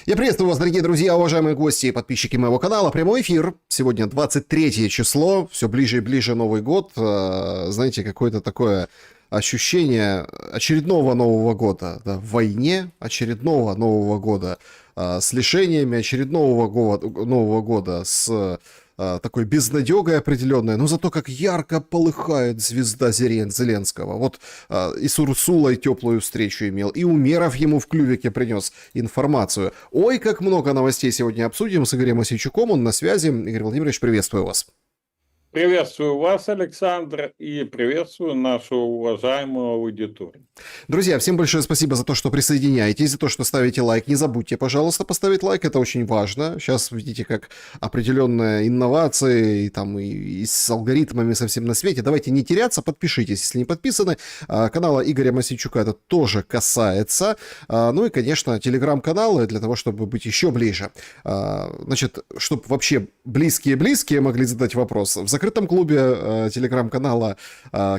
Я приветствую вас, дорогие друзья, уважаемые гости и подписчики моего канала. Прямой эфир. Сегодня 23 число, все ближе и ближе Новый год. Знаете, какое-то такое ощущение очередного Нового года. Да, в войне очередного Нового года. С лишениями очередного Нового года. С такой безнадегой определенной, но зато как ярко полыхает звезда Зеленского. Вот и с Урсулой теплую встречу имел, и Умеров ему в клювике принес информацию. Ой, как много новостей сегодня обсудим с Игорем Мосейчуком, он на связи. Игорь Владимирович, приветствую вас. Приветствую вас, Александр, и приветствую нашу уважаемую аудиторию. Друзья, всем большое спасибо за то, что присоединяетесь, за то, что ставите лайк. Не забудьте, пожалуйста, поставить лайк, это очень важно. Сейчас видите, как определенные инновации и с алгоритмами совсем на свете. Давайте не теряться, подпишитесь, если не подписаны. Канала Игоря Мосейчука это тоже касается. Ну и, конечно, телеграм-каналы для того, чтобы быть еще ближе. Значит, чтобы вообще близкие могли задать вопрос. В закрытом клубе телеграм-канала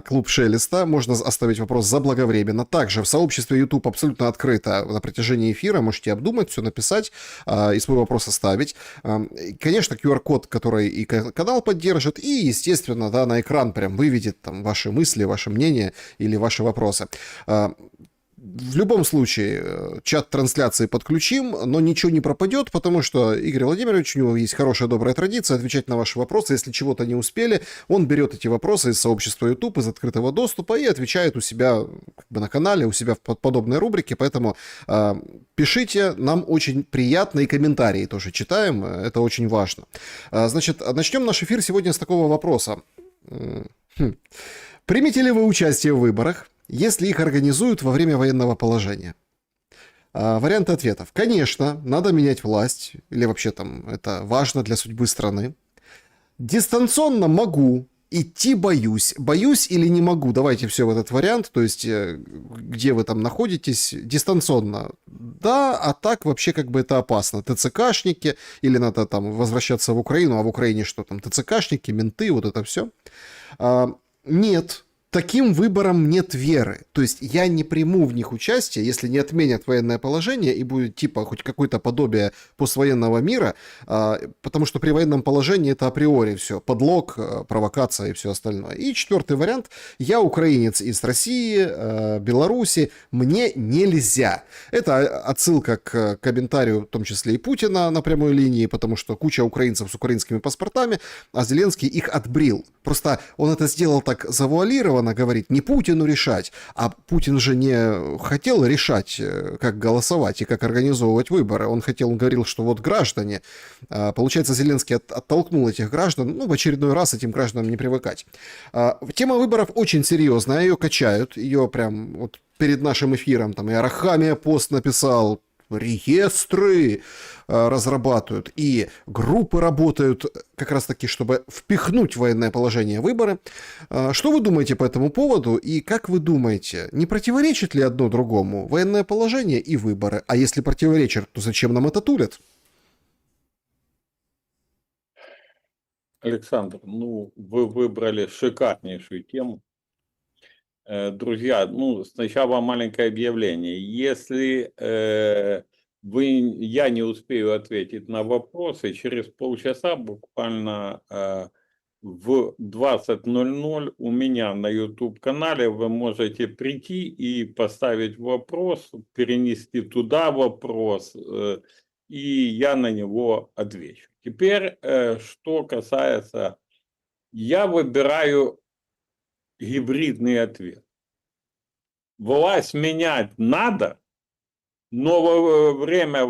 «Клуб Шелеста» можно оставить вопрос заблаговременно. Также в сообществе YouTube абсолютно открыто на протяжении эфира. Можете обдумать, все написать и свой вопрос оставить. Конечно, QR-код, который и канал поддержит, и, естественно, да, на экран прям выведет там ваши мысли, ваше мнение или ваши вопросы. В любом случае, чат трансляции подключим, но ничего не пропадет, потому что Игорь Владимирович, у него есть хорошая добрая традиция отвечать на ваши вопросы. Если чего-то не успели, он берет эти вопросы из сообщества YouTube, из открытого доступа и отвечает у себя на канале, у себя в подобной рубрике. Поэтому пишите, нам очень приятно, и комментарии тоже читаем, это очень важно. Значит, начнем наш эфир сегодня с такого вопроса. Примете ли вы участие в выборах, если их организуют во время военного положения? Варианты ответов. Конечно, надо менять власть, или вообще там это важно для судьбы страны. Дистанционно могу, идти боюсь. Боюсь или не могу? Давайте все в этот вариант, то есть где вы там находитесь. Дистанционно. Да, а так вообще как бы это опасно. ТЦКшники, или надо там возвращаться в Украину, а в Украине что там? ТЦКшники, менты, вот это все. Нет. Таким выборам нет веры. То есть я не приму в них участие, если не отменят военное положение и будет типа хоть какое-то подобие поствоенного мира, потому что при военном положении это априори все. Подлог, провокация и все остальное. И четвертый вариант. Я украинец из России, Беларуси, мне нельзя. Это отсылка к комментарию, в том числе и Путина на прямой линии, потому что куча украинцев с украинскими паспортами, а Зеленский их отбрил. Просто он это сделал так завуалированно, говорит, не Путину решать, а Путин же не хотел решать, как голосовать и как организовывать выборы. Он говорил, что вот граждане. Получается, Зеленский оттолкнул этих граждан, в очередной раз этим гражданам не привыкать. Тема выборов очень серьезная, ее качают, ее прям вот перед нашим эфиром, там и Арахамия пост написал, реестры разрабатывают, и группы работают как раз таки, чтобы впихнуть в военное положение выборы. Что вы думаете по этому поводу, и как вы думаете, не противоречит ли одно другому военное положение и выборы? А если противоречит, то зачем нам это тулят? Александр, вы выбрали шикарнейшую тему. Друзья, сначала маленькое объявление. Если я не успею ответить на вопросы, через полчаса, буквально в 20:00 у меня на YouTube-канале вы можете прийти и поставить вопрос, перенести туда вопрос, и я на него отвечу. Теперь, что касается, я выбираю гибридный ответ. Власть менять надо, но во время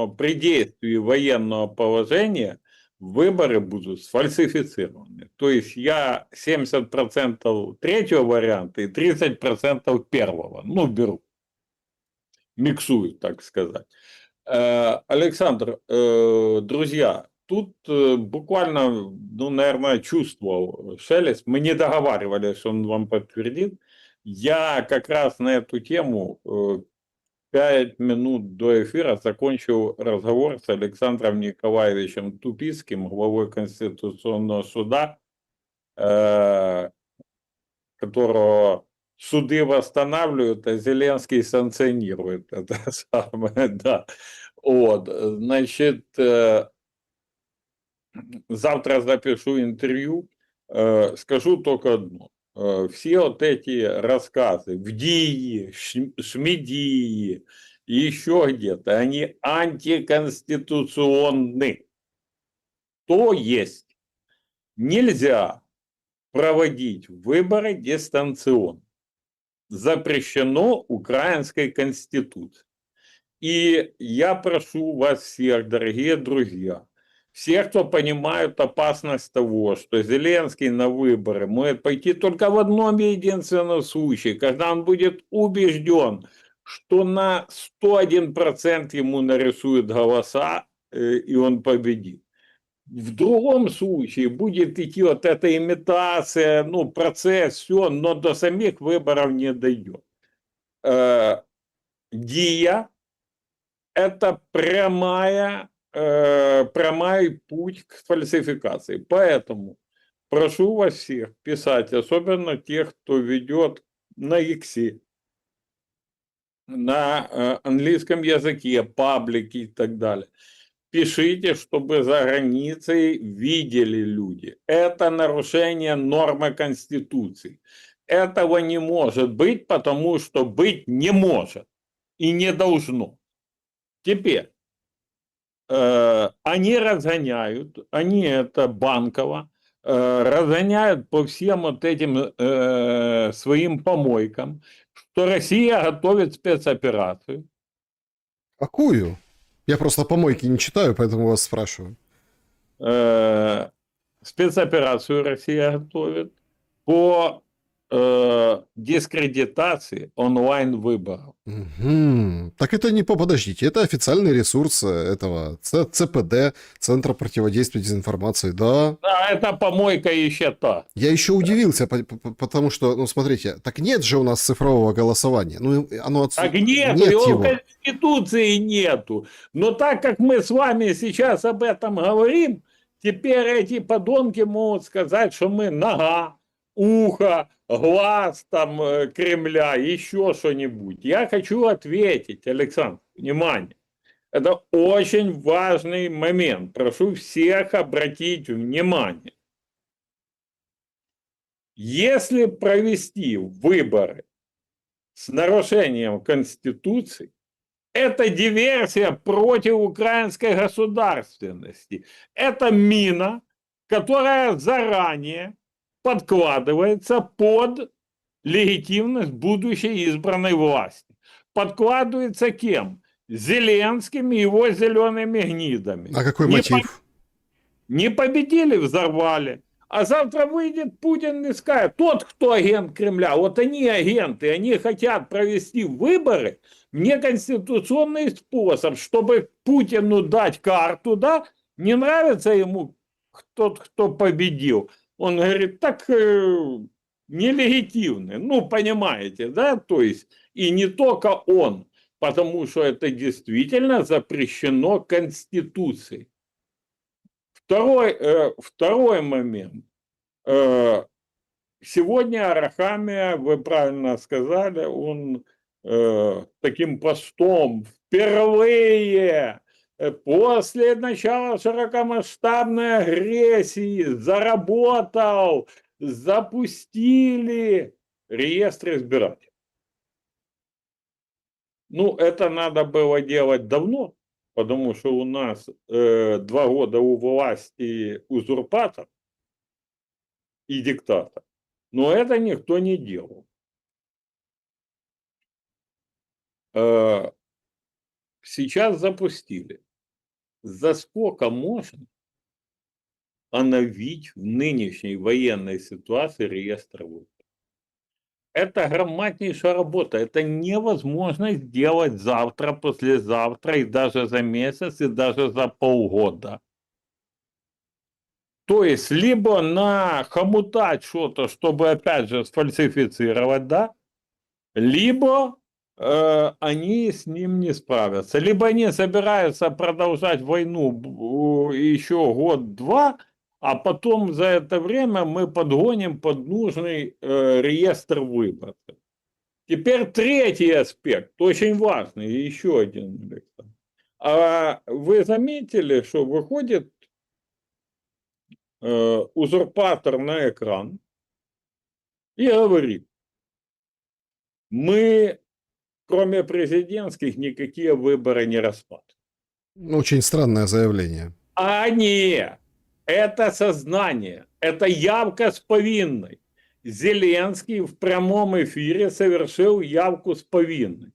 при действии военного положения выборы будут сфальсифицированы. То есть я 70% третьего варианта и 30% первого, беру, миксую, так сказать. Александр, друзья, тут буквально, наверное, чувствовал Шелест, мы не договаривались, он вам подтвердит. Я как раз на эту тему 5 минут до эфира закончил разговор с Александром Николаевичем Тупицким, главой Конституционного суда, которого суды восстанавливают, а Зеленский санкционирует. Это самое, да. Вот, значит, завтра запишу интервью, скажу только одно. Все вот эти рассказы в ДИИ, ШМИДИИ и еще где-то, они антиконституционны. То есть нельзя проводить выборы дистанционно. Запрещено украинской конституцией. И я прошу вас всех, дорогие друзья, всех, кто понимает опасность того, что Зеленский на выборы может пойти только в одном единственном случае, когда он будет убежден, что на 101% ему нарисуют голоса, и он победит. В другом случае будет идти вот эта имитация, ну, процесс, все, но до самих выборов не дойдет. ДИЯ – это прямой путь к фальсификации. Поэтому прошу вас всех писать, особенно тех, кто ведет на Иксе, на английском языке, паблики и так далее. Пишите, чтобы за границей видели люди. Это нарушение нормы Конституции. Этого не может быть, потому что быть не может и не должно. Теперь, они разгоняют, они это Банково, разгоняют по всем вот этим своим помойкам, что Россия готовит спецоперацию. Какую? Я просто помойки не читаю, поэтому вас спрашиваю. Спецоперацию Россия готовит по дискредитации онлайн-выборов. Мгм. Так это не подождите, это официальный ресурс этого ЦПД, Центра противодействия дезинформации, да. Да, это помойка еще та. Я еще удивился, потому что, ну, смотрите, так нет же у нас цифрового голосования. Ну, оно Так нету, нет его в его. Конституции нету. Но так как мы с вами сейчас об этом говорим, теперь эти подонки могут сказать, что мы нога, ухо, глаз там Кремля, еще что-нибудь. Я хочу ответить, Александр, внимание. Это очень важный момент. Прошу всех обратить внимание. Если провести выборы с нарушением Конституции, это диверсия против украинской государственности. Это мина, которая заранее подкладывается под легитимность будущей избранной власти. Подкладывается кем? Зеленским и его зелеными гнидами. А какой мотив? Не победили, взорвали. А завтра выйдет Путин и скажет, тот, кто агент Кремля, вот они агенты, они хотят провести выборы в неконституционный способ, чтобы Путину дать карту, да, не нравится ему тот, кто победил. Он говорит, так нелегитимный, ну, понимаете, да, то есть, и не только он, потому что это действительно запрещено Конституцией. Второй момент. Сегодня Арахамия, вы правильно сказали, он таким постом впервые после начала широкомасштабной агрессии заработал, запустили реестр избирателей. Ну, это надо было делать давно, потому что у нас 2 года у власти узурпатор и диктатор. Но это никто не делал. Сейчас запустили. За сколько можно обновить в нынешней военной ситуации реестр выборов? Это громаднейшая работа. Это невозможно сделать завтра, послезавтра, и даже за месяц, и даже за полгода. То есть, либо нахомутать что-то, чтобы, опять же, сфальсифицировать, да, либо они с ним не справятся. Либо они собираются продолжать войну еще год-два, а потом за это время мы подгоним под нужный реестр выборов. Теперь третий аспект, очень важный, еще один, Александр. А вы заметили, что выходит узурпатор на экран и говорит, мы, кроме президентских, никакие выборы не рассматриваем. Очень странное заявление. А не, это сознание, это явка с повинной. Зеленский в прямом эфире совершил явку с повинной.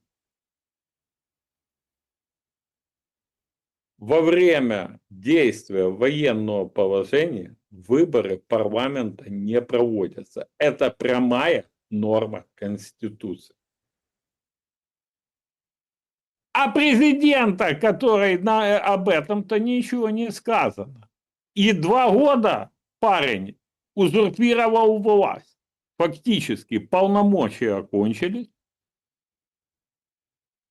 Во время действия военного положения выборы парламента не проводятся. Это прямая норма Конституции. А президента, который об этом-то ничего не сказано. И 2 года парень узурпировал власть. Фактически полномочия окончились.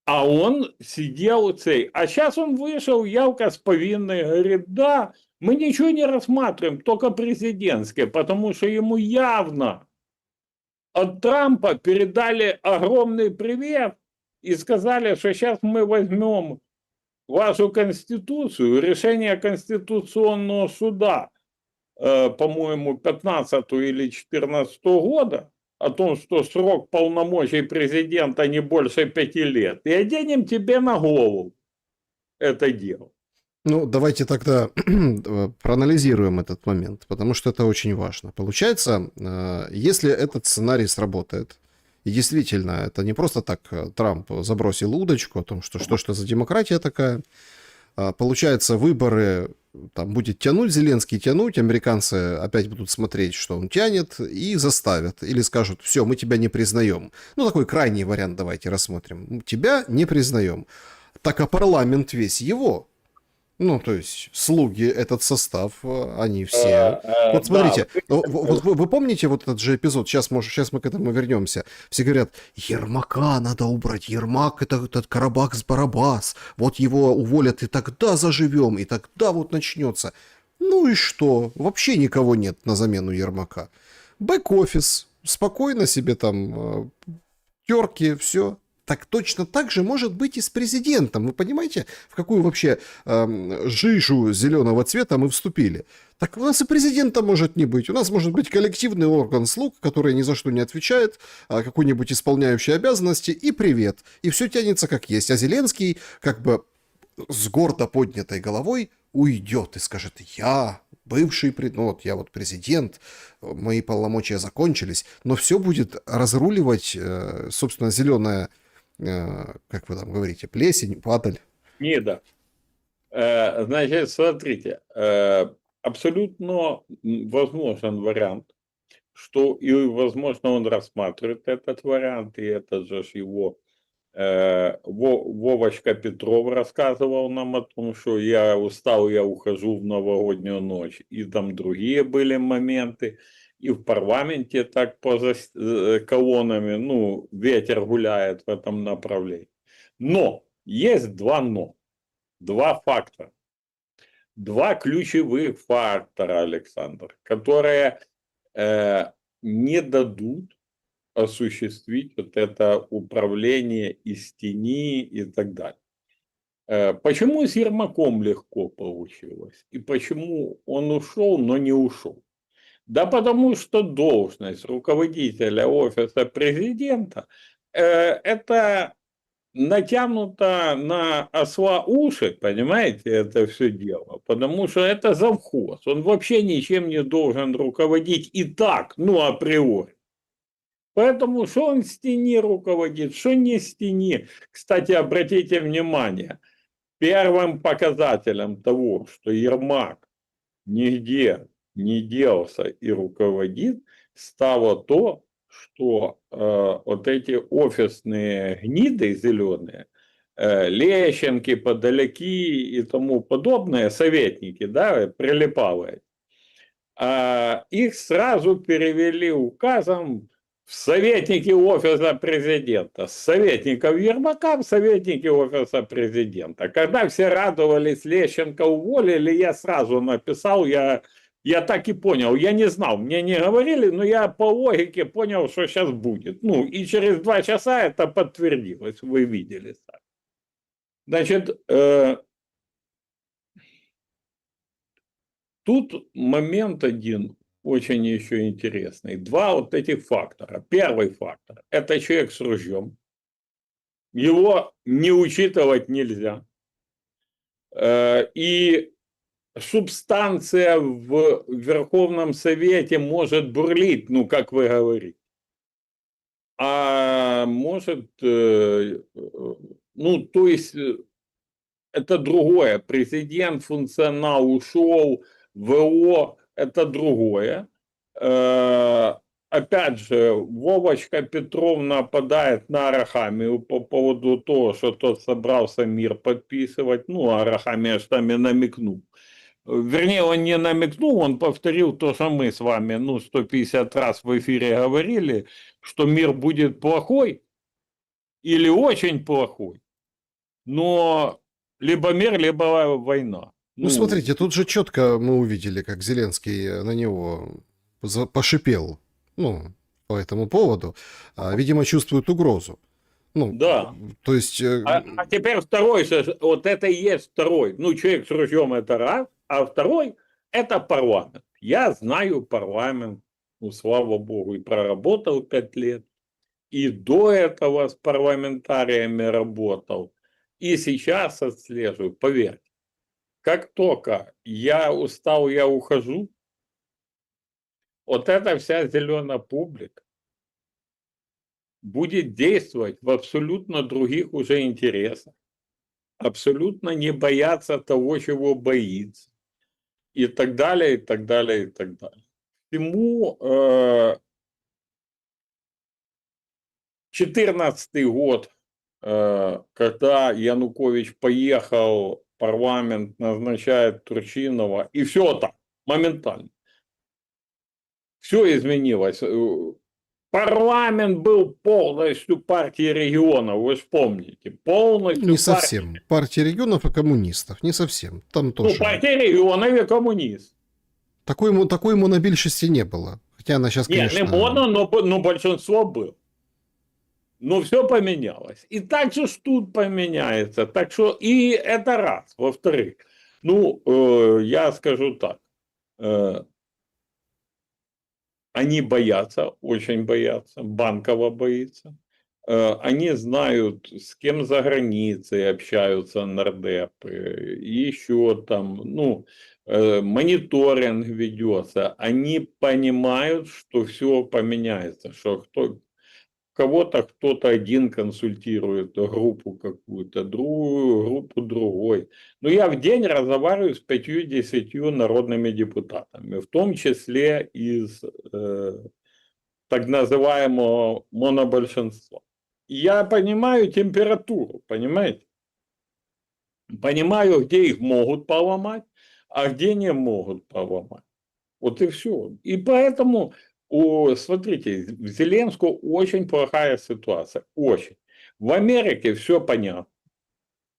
А он сидел цей. А сейчас он вышел, явка с повинной, говорит, да, мы ничего не рассматриваем, только президентское, потому что ему явно от Трампа передали огромный привет и сказали, что сейчас мы возьмем вашу Конституцию, решение Конституционного суда, по-моему, 15 или 14 года, о том, что срок полномочий президента не больше 5 лет, и оденем тебе на голову это дело. Ну, давайте тогда проанализируем этот момент, потому что это очень важно. Получается, если этот сценарий сработает, и действительно, это не просто так Трамп забросил удочку о том, что за демократия такая, получается, выборы там будет тянуть, Зеленский тянуть, американцы опять будут смотреть, что он тянет, и заставят. Или скажут, все, мы тебя не признаем. Ну, такой крайний вариант давайте рассмотрим. Тебя не признаем. Так, а парламент весь его. Ну, то есть, слуги, этот состав, они все... Вот смотрите, Да, вот вы помните вот этот же эпизод, сейчас мы к этому вернемся. Все говорят, Ермака надо убрать, Ермак это этот Карабас-Барабас, вот его уволят, и тогда заживем, и тогда вот начнется. Ну и что? Вообще никого нет на замену Ермака. Бэк-офис, спокойно себе там терки, все. Так точно так же может быть и с президентом. Вы понимаете, в какую вообще жижу зеленого цвета мы вступили? Так у нас и президента может не быть. У нас может быть коллективный орган слуг, который ни за что не отвечает, какой-нибудь исполняющий обязанности, и привет. И все тянется как есть. А Зеленский как бы с гордо поднятой головой уйдет и скажет, я бывший, ну вот я вот президент, мои полномочия закончились, но все будет разруливать, собственно, зеленая, как вы там говорите, плесень, падаль. не, да. Значит, смотрите, абсолютно возможен вариант, что и, возможно, он рассматривает этот вариант, и это же его Вовочка Петров рассказывал нам о том, что я устал, я ухожу в новогоднюю ночь, и там другие были моменты, и в парламенте так по колоннами, ну, ветер гуляет в этом направлении. Но есть два но, два фактора. Два ключевых фактора, Александр, которые не дадут осуществить вот это управление из тени и так далее. Почему с Ермаком легко получилось? И почему он ушел, но не ушел? Да потому что должность руководителя офиса президента это натянуто на осла уши, понимаете, это все дело. Потому что это завхоз. Он вообще ничем не должен руководить и так, ну, априори. Поэтому что он с тени руководит, что не с тени. Кстати, обратите внимание, первым показателем того, что Ермак нигде не делся и руководит, стало то, что вот эти офисные гниды зеленые, Лещенки, Подоляки и тому подобное, советники, да, прилипалые, их сразу перевели указом в советники офиса президента. С советников Ермака в советники офиса президента. Когда все радовались, Лещенко уволили, я сразу написал, я так и понял, я не знал, мне не говорили, но я по логике понял, что сейчас будет. Ну, и через 2 часа это подтвердилось, вы видели сами. Значит, тут момент один очень еще интересный. Два вот этих фактора. Первый фактор – это человек с ружьем. Его не учитывать нельзя. И субстанция в Верховном Совете может бурлить, ну, как вы говорите. А может, ну, то есть это другое. Президент, функционал ушел, ВО – это другое. Опять же, Вовочка Петровна нападает на Арахамию по поводу того, что тот собрался мир подписывать. Ну, Арахамия же там и намекнул. Вернее, он не намекнул, он повторил то, что мы с вами, ну, 150 раз в эфире говорили, что мир будет плохой или очень плохой, но либо мир, либо война. Ну, смотрите, тут же четко мы увидели, как Зеленский на него пошипел, ну, по этому поводу. Видимо, чувствует угрозу. Ну, да. То есть... А теперь второй, вот это и есть второй. Ну, человек с ружьем это раз, а второй это парламент. Я знаю парламент, ну, слава богу, и проработал 5 лет. И до этого с парламентариями работал. И сейчас отслеживаю, поверьте. Как только я устал, я ухожу, вот эта вся зеленая публика будет действовать в абсолютно других уже интересах, абсолютно не бояться того, чего боится, и так далее, и так далее, и так далее. Всему 2014 год, когда Янукович поехал, парламент назначает Турчинова, и все так, моментально. Все изменилось. Парламент был полностью партией регионов, вы же помните. Полностью Не совсем. Партия регионов и коммунистов. Не совсем. Там тоже. Ну, партия регионов и коммунист. Такой монобільшості не было. Хотя она сейчас, Нет, конечно... не моно, но большинство было. Но все поменялось. И так же ж тут поменяется. Так что и это раз. Во-вторых, ну, я скажу так. Они боятся, очень боятся. Банкова боится. Они знают, с кем за границей общаются нардепы, еще там, ну, мониторинг ведется. Они понимают, что все поменяется, что кого-то кто-то один консультирует группу какую-то, другую группу другой. Но я в день разговариваю с 5-10 народными депутатами, в том числе из так называемого монобольшинства. Я понимаю температуру, понимаете? Понимаю, где их могут поломать, а где не могут поломать. Вот и все. И поэтому, смотрите, в Зеленского очень плохая ситуация. Очень. В Америке все понятно.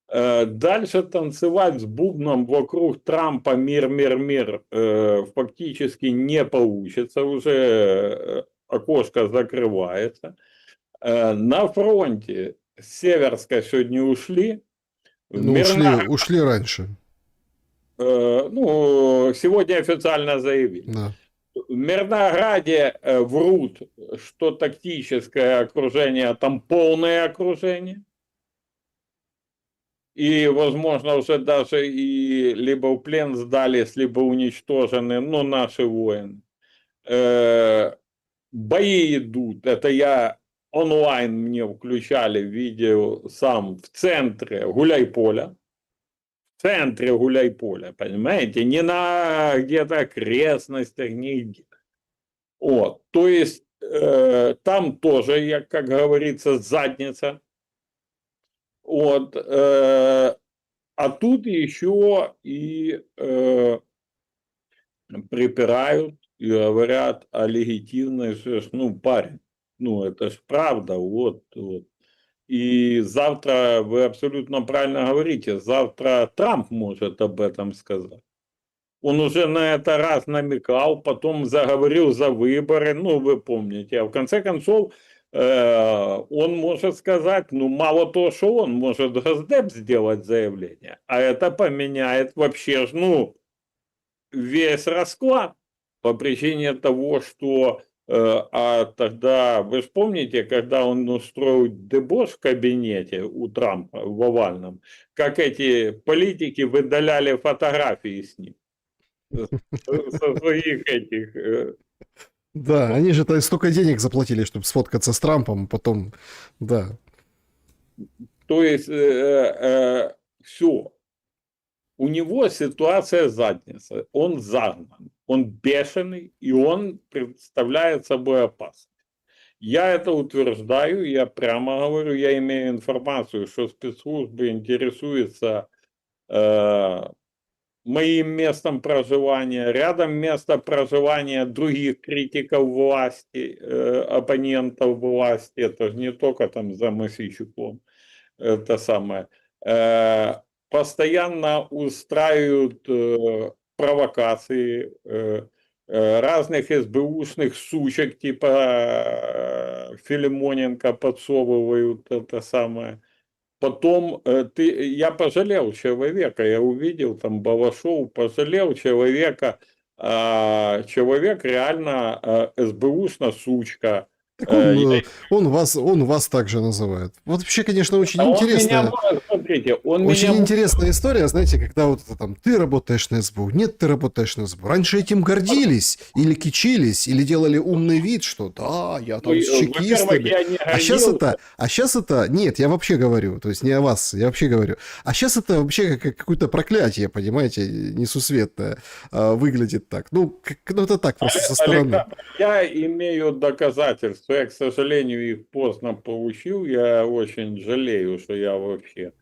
Дальше танцевать с бубном вокруг Трампа мир, мир, мир фактически не получится. Уже окошко закрывается. На фронте с Северска сегодня ушли. Ну, ушли раньше. Ну, сегодня официально заявили. Да. В Мирнограде врут, что тактическое окружение, там полное окружение. И, возможно, уже даже и либо в плен сдались, либо уничтожены, ну, наши воины. Бои идут, это я онлайн мне включали видео сам в центре Гуляйполя. В центре Гуляйполя, понимаете? Не на где-то окрестностях, нигде. Вот, то есть там тоже, я, как говорится, задница. Вот, а тут еще и припирают и говорят о легитимности, ну, парень, ну, это ж правда, вот. И завтра, вы абсолютно правильно говорите, завтра Трамп может об этом сказать. Он уже на это раз намекал, потом заговорил за выборы, ну, вы помните. А в конце концов, он может сказать, ну, мало того, что он может Госдеп сделать заявление, а это поменяет вообще, ну, весь расклад по причине того, что а тогда, вы же помните, когда он устроил дебош в кабинете у Трампа в овальном, как эти политики выдаляли фотографии с ним, со своих этих... Да, они же столько денег заплатили, чтобы сфоткаться с Трампом, потом, да. То есть все. У него ситуация задница. Он загнан, он бешеный, и он представляет собой опасность. Я это утверждаю, я прямо говорю, я имею информацию, что спецслужбы интересуются моим местом проживания, рядом место проживания других критиков власти, оппонентов власти, это же не только там за Мосейчуком, это самое. Постоянно устраивают провокации, разных СБУшных сучек типа Филимоненко подсовывают это самое. Потом я пожалел человека, я увидел там Балашов, пожалел человека, человек реально СБУшна сучка. Так он вас также называет. Вот вообще, конечно, очень Он меня интересная, может, смотрите, он очень меня интересная история, знаете, когда вот это там, ты работаешь на СБУ, нет, ты работаешь на СБУ. Раньше этим гордились, или кичились, или делали умный вид, что да, я там с во-первых, чекистами. я не А сейчас гордился. это, нет, я вообще говорю, то есть не о вас, я вообще говорю. А сейчас это вообще как какое-то проклятие, понимаете, несусветное, выглядит так. Ну, ну это так, просто со стороны. Александр, я имею доказательства, я, к сожалению, их поздно получил, я очень жалею, что я вообще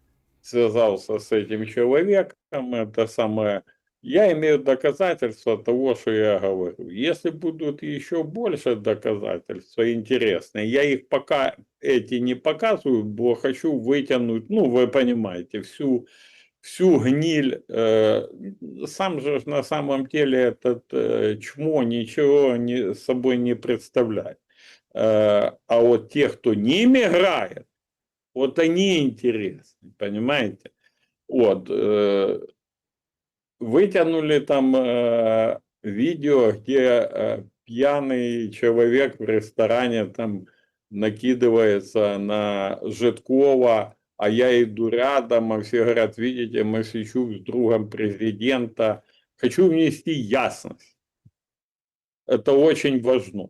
связался с этим человеком, это самое, я имею доказательства того, что я говорю. Если будут еще больше доказательств интересные, я их пока эти не показываю, бо хочу вытянуть, ну, вы понимаете, всю гниль. Сам же на самом деле этот чмо ничего собой не представляет. А вот те, кто ними играет, вот они интересны, понимаете? Вот. Вытянули там видео, где пьяный человек в ресторане там накидывается на Житкова, а я иду рядом, а все говорят, видите, Мосейчук с другом президента. Хочу внести ясность. Это очень важно.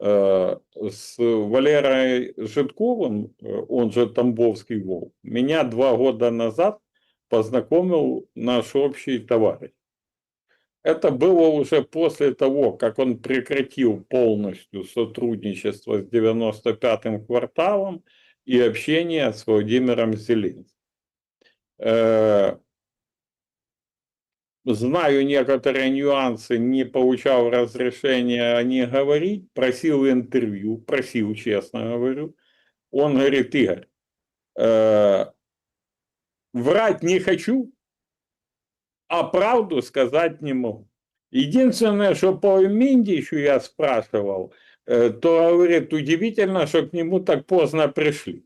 С Валерой Житковым, он же Тамбовский Волк, меня 2 года назад познакомил наш общий товарищ. Это было уже после того, как он прекратил полностью сотрудничество с 95-м кварталом и общение с Владимиром Зеленским. Знаю некоторые нюансы, не получал разрешения о них говорить, просил интервью, просил, честно говорю. Он говорит, Игорь, врать не хочу, а правду сказать не могу. Единственное, что по Миндичу я спрашивал, то, говорит, удивительно, что к нему так поздно пришли.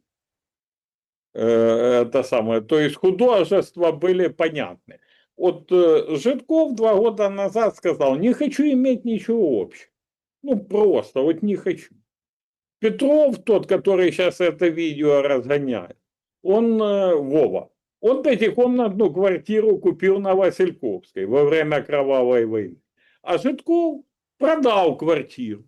Это самое. То есть художества были понятны. Вот Житков 2 года назад сказал, не хочу иметь ничего общего. Ну, просто, вот не хочу. Петров, тот, который сейчас это видео разгоняет, он, Вова, он пятикомнатную квартиру купил на Васильковской во время кровавой войны. А Житков продал квартиру.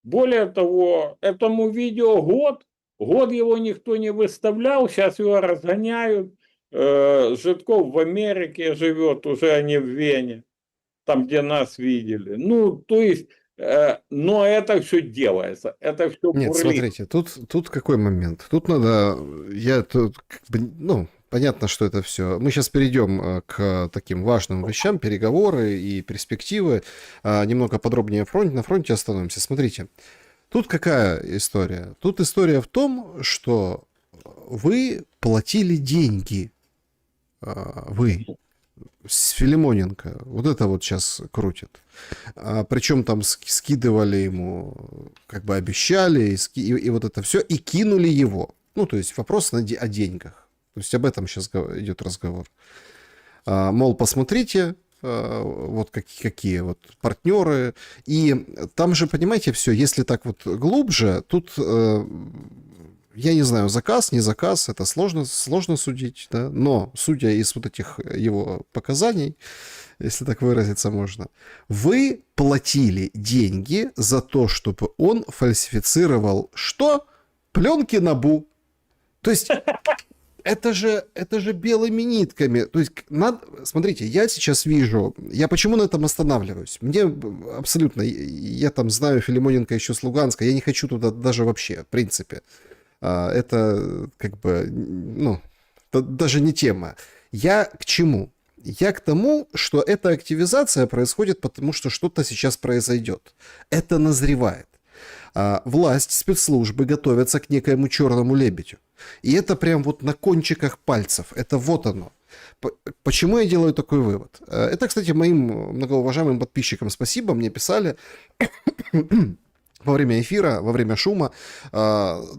Более того, этому видео год его никто не выставлял, сейчас его разгоняют. Житков в Америке живет, уже они в Вене, там, где нас видели. Ну, то есть, но это все делается, это все Нет, бурлит. смотрите, тут какой момент? Тут надо, ну, понятно, что это все. Мы сейчас перейдем к таким важным вещам, переговоры и перспективы. Немного подробнее на фронте остановимся. Смотрите, тут какая история? Тут история в том, что вы платили деньги. Вы с Филимоненко. Вот это вот сейчас крутит. Причем там скидывали ему, как бы обещали, и вот это все, и кинули его. Ну, то есть вопрос о деньгах. То есть об этом сейчас идет разговор. Мол, посмотрите, вот какие вот партнеры. И там же, понимаете, все, если так вот глубже, тут, я не знаю, заказ, не заказ, это сложно судить, да? Но судя из вот этих его показаний, если так выразиться можно, вы платили деньги за то, чтобы он фальсифицировал что? Пленки НАБУ. То есть это же белыми нитками. То есть, смотрите, я сейчас вижу, я почему на этом останавливаюсь? Мне абсолютно, я там знаю Филимоненко еще с Луганска, я не хочу туда даже вообще, в принципе. Это как бы, ну, даже не тема. Я к чему? Я к тому, что эта активизация происходит, потому что что-то сейчас произойдет. Это назревает. Власть, спецслужбы готовятся к некоему черному лебедю. И это прям вот на кончиках пальцев. Это вот оно. Почему я делаю такой вывод? Это, кстати, моим многоуважаемым подписчикам спасибо. Мне писали во время эфира, во время шума.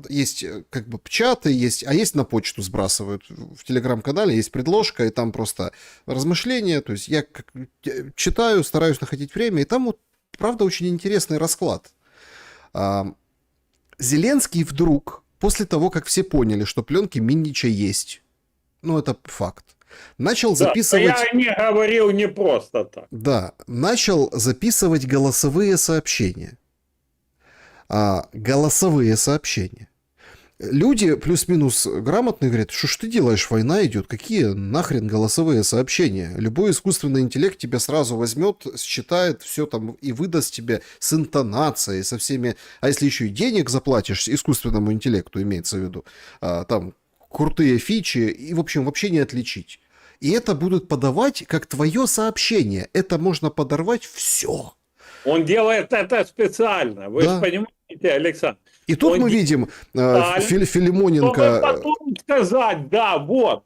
Есть как бы чаты, есть на почту сбрасывают. В телеграм-канале есть предложка, и там просто размышления. То есть я читаю, стараюсь находить время, и там вот, правда, очень интересный расклад. Зеленский вдруг, после того, как все поняли, что пленки Миннича есть, ну, это факт, начал записывать... Да, я не говорил не просто так. Да, начал записывать голосовые сообщения. Голосовые сообщения. Люди плюс-минус грамотные говорят, что ж ты делаешь, война идет, какие нахрен голосовые сообщения? Любой искусственный интеллект тебя сразу возьмет, считает все там и выдаст тебе с интонацией, со всеми... А если еще и денег заплатишь искусственному интеллекту, имеется в виду, там крутые фичи, и, в общем, вообще не отличить. И это будут подавать как твое сообщение. Это можно подорвать все. Он делает это специально. Вы же понимаете, Александр? И тут мы видим Филимоненко... Чтобы потом сказать, да, вот.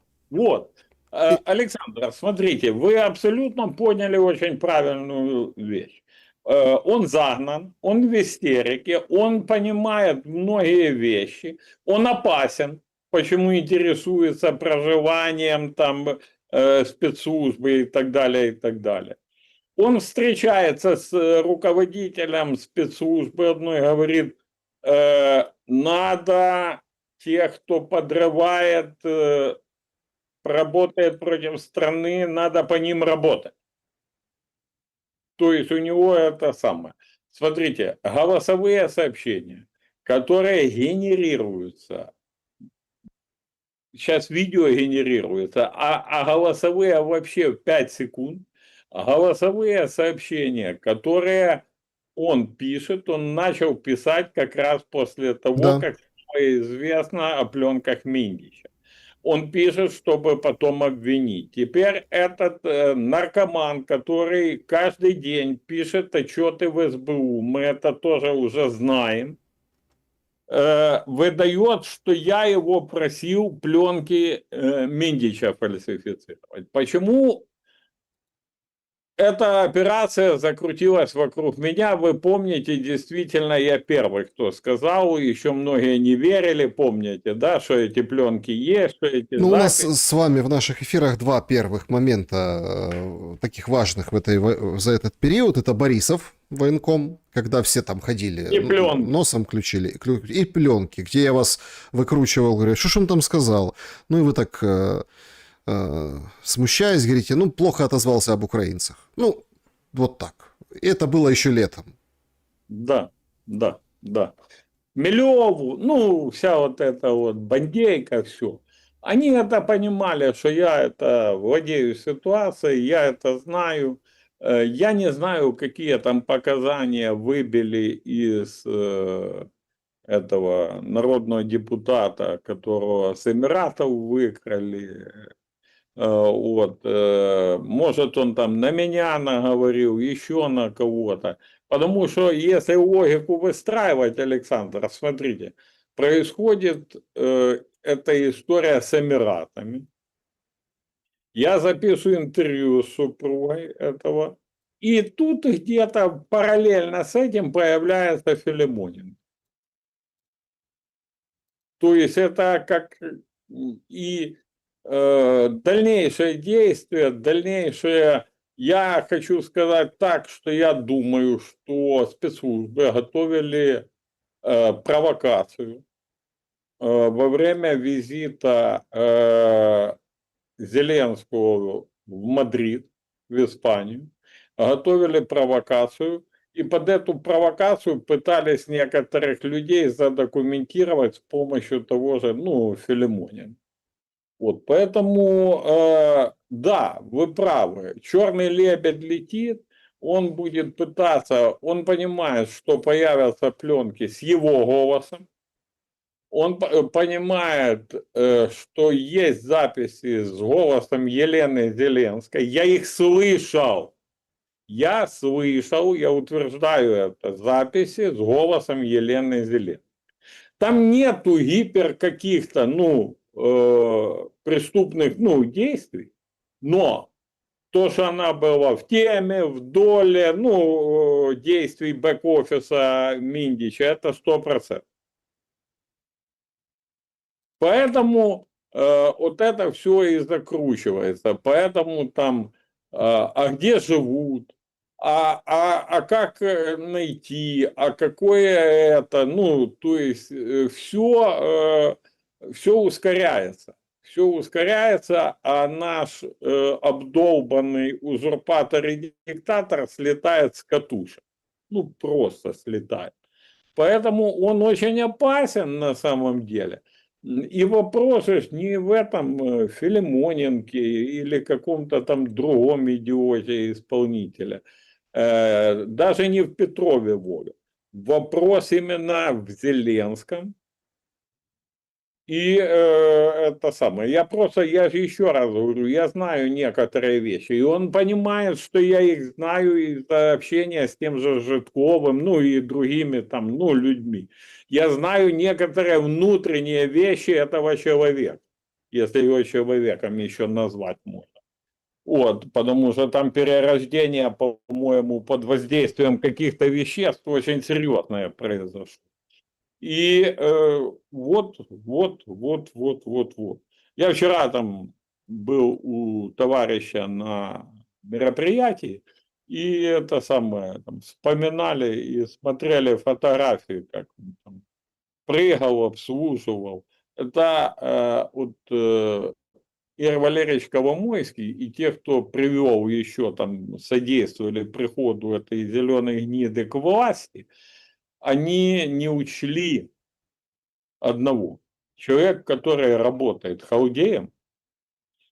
Александр, смотрите, вы абсолютно поняли очень правильную вещь. Он загнан, он в истерике, он понимает многие вещи, он опасен, почему интересуется проживанием там спецслужбы и так далее, и так далее. Он встречается с руководителем спецслужбы одной, говорит, надо тех, кто подрывает, работает против страны, надо по ним работать. То есть у него это самое. Смотрите, голосовые сообщения, которые генерируются, сейчас видео генерируется, а голосовые вообще в 5 секунд, голосовые сообщения, которые он пишет, он начал писать как раз после того, как стало известно о пленках Миндича. Он пишет, чтобы потом обвинить. Теперь этот наркоман, который каждый день пишет отчеты в СБУ, мы это тоже уже знаем, выдает, что я его просил пленки Миндича фальсифицировать. Почему эта операция закрутилась вокруг меня? Вы помните, действительно, я первый, кто сказал, еще многие не верили, помните, да, что эти пленки есть, что эти Ну, записи. у нас с вами в наших эфирах два первых момента таких важных за этот период. Это Борисов, военком, когда все там ходили, И пленки. носом ключили, и пленки, где я вас выкручивал, говорю, что ж он там сказал? Ну, и вы так... смущаясь, говорите, ну, плохо отозвался об украинцах. Ну, вот так. И это было еще летом. Да. Милеву, ну, вся вот эта вот бандейка, все. Они это понимали, что я это владею ситуацией, я это знаю. Я не знаю, какие там показания выбили из этого народного депутата, которого с Эмиратов выкрали. Вот, может, он там на меня наговорил, еще на кого-то. Потому что если логику выстраивать, Александр, смотрите, происходит эта история с Эмиратами. Я записываю интервью с супругой этого, и тут где-то параллельно с этим появляется Филимонин. То есть это как и дальнейшее действие, дальнейшее, я хочу сказать так, что я думаю, что спецслужбы готовили провокацию во время визита Зеленского в Мадрид, в Испанию, готовили провокацию, и под эту провокацию пытались некоторых людей задокументировать с помощью того же, ну, Филимонина. Вот, поэтому, да, вы правы, черный лебедь летит, он будет пытаться, он понимает, что появятся пленки с его голосом, он понимает, что есть записи с голосом Елены Зеленской. Я их слышал. Я слышал, я утверждаю это, записи с голосом Елены Зеленской. Там нету гипер каких-то, ну, преступных, ну, действий, но то, что она была в теме, в доле, ну, действий бэк-офиса Миндича, это 100%. Поэтому вот это все и закручивается. Поэтому там, а где живут, а как найти, а какое это, ну, то есть все ускоряется. Все ускоряется, а наш обдолбанный узурпатор и диктатор слетает с катушек. Ну, просто слетает. Поэтому он очень опасен на самом деле. И вопрос ж не в этом Филимоненке или каком-то там другом идиоте исполнителя. Даже не в Петрове Вове. Вопрос именно в Зеленском. И это самое. Я же еще раз говорю, я знаю некоторые вещи. И он понимает, что я их знаю из общения с тем же Житковым, ну и другими там, ну, людьми. Я знаю некоторые внутренние вещи этого человека, если его человеком еще назвать можно. Вот, потому что там перерождение, по-моему, под воздействием каких-то веществ очень серьезное произошло. И вот. Я вчера там был у товарища на мероприятии, и это самое, там, вспоминали и смотрели фотографии, как он там прыгал, обслуживал. Это Игорь Валерьевич Коломойский и те, кто привел еще там, содействовали приходу этой зеленой гниды к власти, они не учли одного. Человек, который работает халдеем,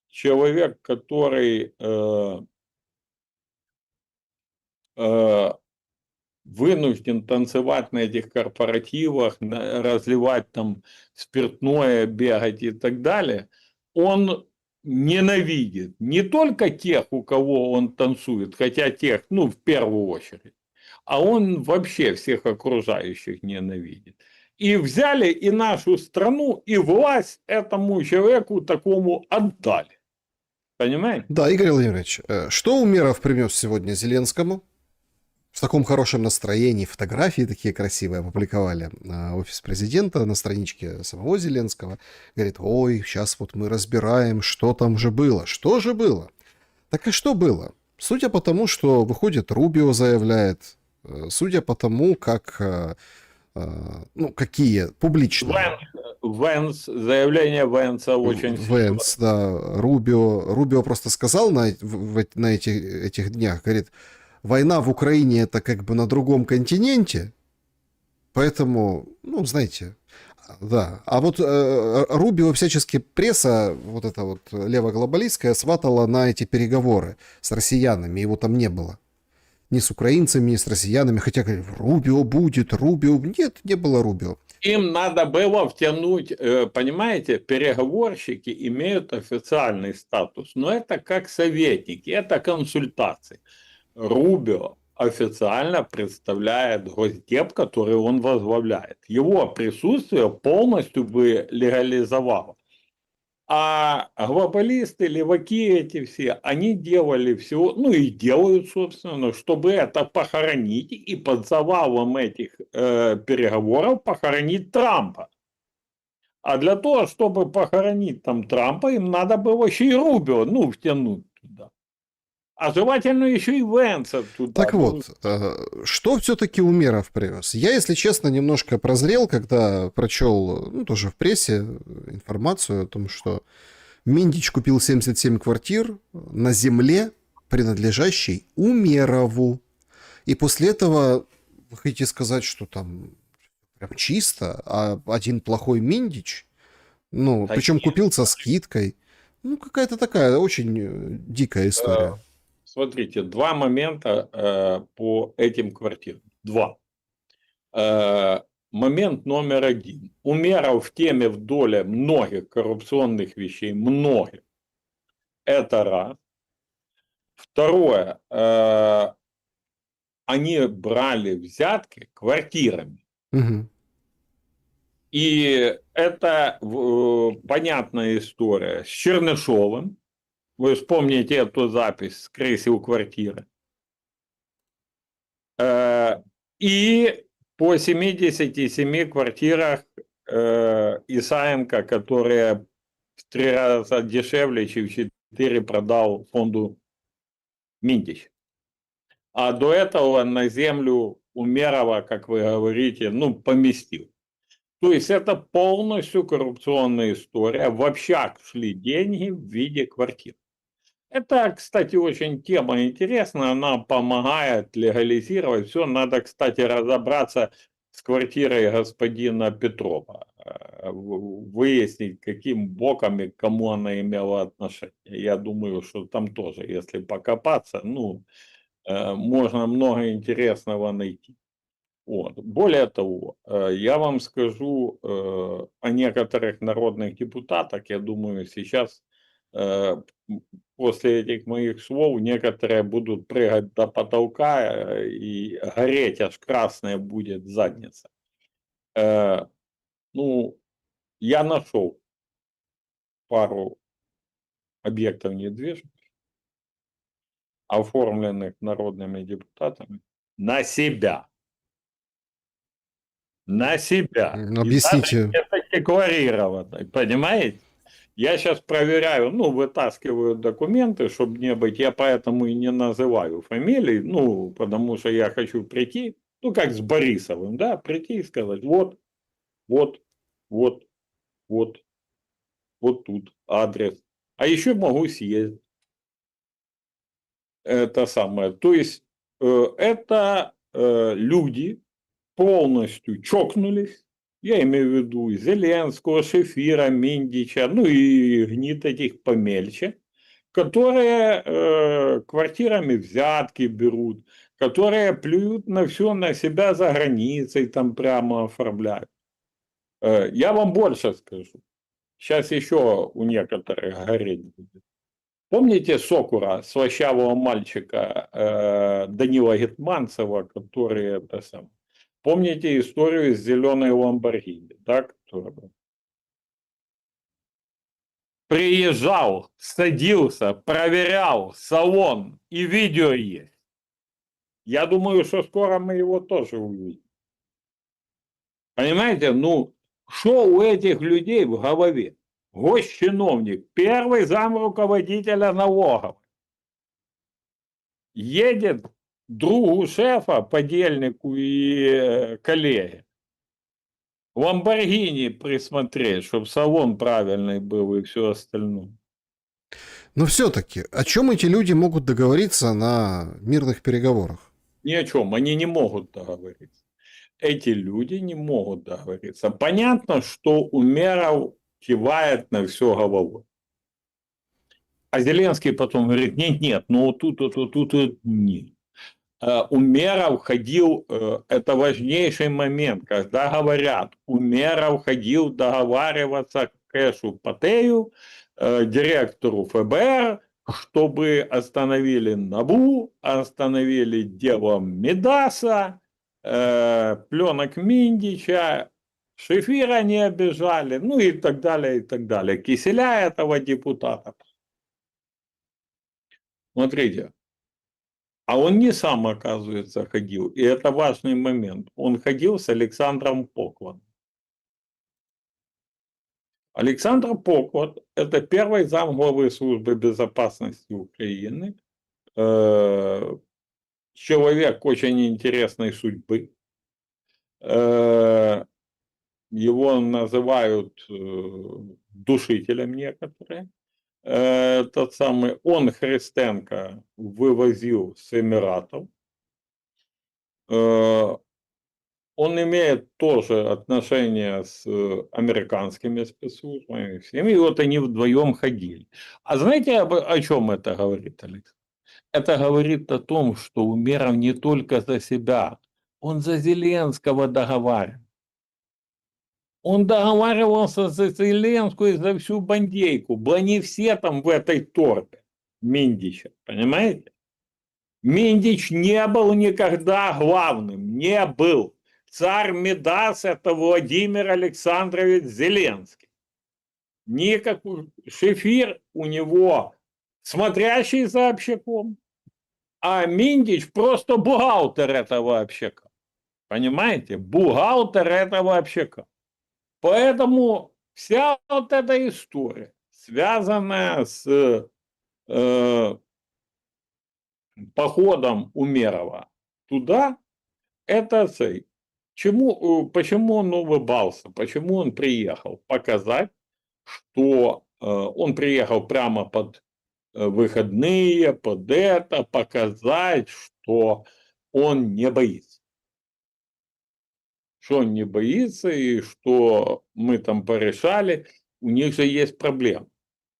человек, который вынужден танцевать на этих корпоративах, разливать там спиртное, бегать и так далее, он ненавидит не только тех, у кого он танцует, хотя тех, ну, в первую очередь, а он вообще всех окружающих ненавидит. И взяли и нашу страну, и власть этому человеку такому отдали. Понимаете? Да, Игорь Владимирович, что Умеров принес сегодня Зеленскому? В таком хорошем настроении, фотографии такие красивые опубликовали офис президента на страничке самого Зеленского. Говорит, ой, сейчас вот мы разбираем, что там же было. Что же было? Так и что было? Судя по тому, что выходит Рубио заявляет, судя по тому, как, ну, какие публичные... Венс, заявление Венса очень Венс, да, Рубио просто сказал на этих днях, говорит, война в Украине это как бы на другом континенте, поэтому, ну, знаете, да. А вот Рубио всячески пресса, вот эта вот левоглобалистская, сватала на эти переговоры с россиянами, его там не было. Ни с украинцами, ни с россиянами, хотя говорят, Рубио будет, Рубио... Нет, не было Рубио. Им надо было втянуть, понимаете, переговорщики имеют официальный статус, но это как советники, это консультации. Рубио официально представляет Госдеп, который он возглавляет. Его присутствие полностью бы легализовало А глобалисты, леваки эти все, они делали все, ну и делают, собственно, чтобы это похоронить и под завалом этих переговоров похоронить Трампа. А для того, чтобы похоронить там Трампа, им надо было еще и Рубио, ну, втянуть туда. А желательно еще и Венса туда. Так вот, что все-таки Умеров привез? Я, если честно, немножко прозрел, когда прочел, ну, тоже в прессе информацию о том, что Миндич купил 77 квартир на земле, принадлежащей Умерову. И после этого вы хотите сказать, что там прям чисто, а один плохой Миндич, ну, Да причем нет. купил со скидкой. Ну, какая-то такая очень дикая история. Смотрите, два момента по этим квартирам. Два. Момент номер один. Умеров в теме в доле многих коррупционных вещей, многих. Это раз. Второе. Они брали взятки квартирами. Мгм. И это понятная история с Чернышовым. Вы вспомните эту запись с крысил квартиры. И по 77 квартирах Исаенко, которые в 3 раза дешевле, чем в 4 продал фонду Минтич. А до этого на землю Умерова, как вы говорите, ну, поместил. То есть это полностью коррупционная история. В общак шли деньги в виде квартир. Это, кстати, очень тема интересная, она помогает легализировать все. Надо, кстати, разобраться с квартирой господина Петрова, выяснить, каким боком и к кому она имела отношение. Я думаю, что там тоже, если покопаться, ну, можно много интересного найти. Вот. Более того, я вам скажу о некоторых народных депутатах. Я думаю, сейчас после этих моих слов некоторые будут прыгать до потолка и гореть, аж красная будет задница. Ну, я нашел пару объектов недвижимости, оформленных народными депутатами на себя. На себя. И даже Объясните. это декларировано, понимаете? Я сейчас проверяю, ну, вытаскиваю документы, чтобы не быть, я поэтому и не называю фамилий, ну, потому что я хочу прийти, ну, как с Борисовым, да, прийти и сказать, вот, вот, вот, вот, вот тут адрес. А еще могу съездить. Это самое. То есть, это люди полностью чокнулись, я имею в виду и Зеленского, Шефира, Миндича, ну и гнит этих помельче, которые квартирами взятки берут, которые плюют на все на себя за границей, там прямо оформляют. Я вам больше скажу. Сейчас еще у некоторых гореть будет. Помните Сокура, слащавого мальчика Данила Гетманцева, который это сам. Помните историю с зеленой Ламборгини, да, которая приезжал, садился, проверял салон, и видео есть. Я думаю, что скоро мы его тоже увидим. Понимаете, ну, что у этих людей в голове? Госчиновник, первый зам руководителя налоговой, едет другу шефа, подельнику и коллеге, Ламборгини присмотреть, чтобы салон правильный был и все остальное. Но все-таки, о чем эти люди могут договориться на мирных переговорах? Ни о чем, они не могут договориться. Эти люди не могут договориться. Понятно, что Умеров кивает на все головой. А Зеленский потом говорит, нет, ну тут, нет. Умеров ходил, это важнейший момент, когда говорят, Умеров ходил договариваться к Кэшу Патею, директору ФБР, чтобы остановили НАБУ, остановили дело Медаса, пленок Миндича Шефира не обижали, ну и так далее, и так далее. Киселя этого депутата. Смотрите, а он не сам, оказывается, ходил. И это важный момент. Он ходил с Александром Поклом. Александр Поклад – это первый замглавы службы безопасности Украины, человек очень интересной судьбы. Его называют душителем некоторые. Тот самый он Христенко вывозил с Эмиратов. Он имеет тоже отношения с американскими спецслужбами, всеми, и вот они вдвоем ходили. А знаете, о чем это говорит, Алекс? Это говорит о том, что Умеров не только за себя, он за Зеленского договаривал. Он договаривался за Зеленскую и за всю бандейку. Они все там в этой торбе Миндича, понимаете? Миндич не был никогда главным, не был. Царь Мидас – это Владимир Александрович Зеленский. Никакой Шефир у него смотрящий за общаком, а Миндич просто бухгалтер этого общака. Понимаете? Бухгалтер этого общака. Поэтому вся вот эта история, связанная с походом Умерова туда, это цель. Почему он улыбался, почему он приехал? Показать, что он приехал прямо под выходные, под это, показать, что он не боится. Что он не боится и что мы там порешали. У них же есть проблема.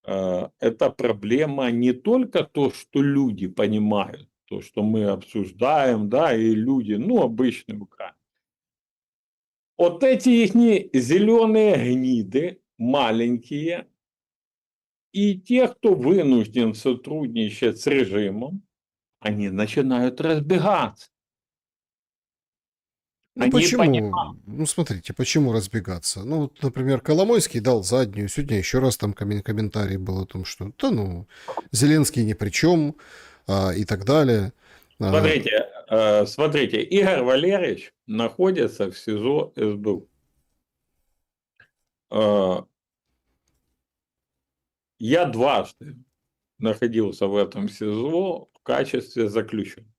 Это проблема не только то, что люди понимают, то, что мы обсуждаем, да, и люди, ну, обычные украинцы. Вот эти их зеленые гниды, маленькие, и те, кто вынужден сотрудничать с режимом, они начинают разбегаться. Ну Они понимают. почему? Ну смотрите, почему разбегаться? Ну, вот, например, Коломойский дал заднюю, сегодня еще раз там комментарий был о том, что да ну, Зеленский ни при чем, и так далее. Смотрите, Игорь Валерьевич находится в СИЗО СБУ. Я дважды находился в этом СИЗО в качестве заключенного.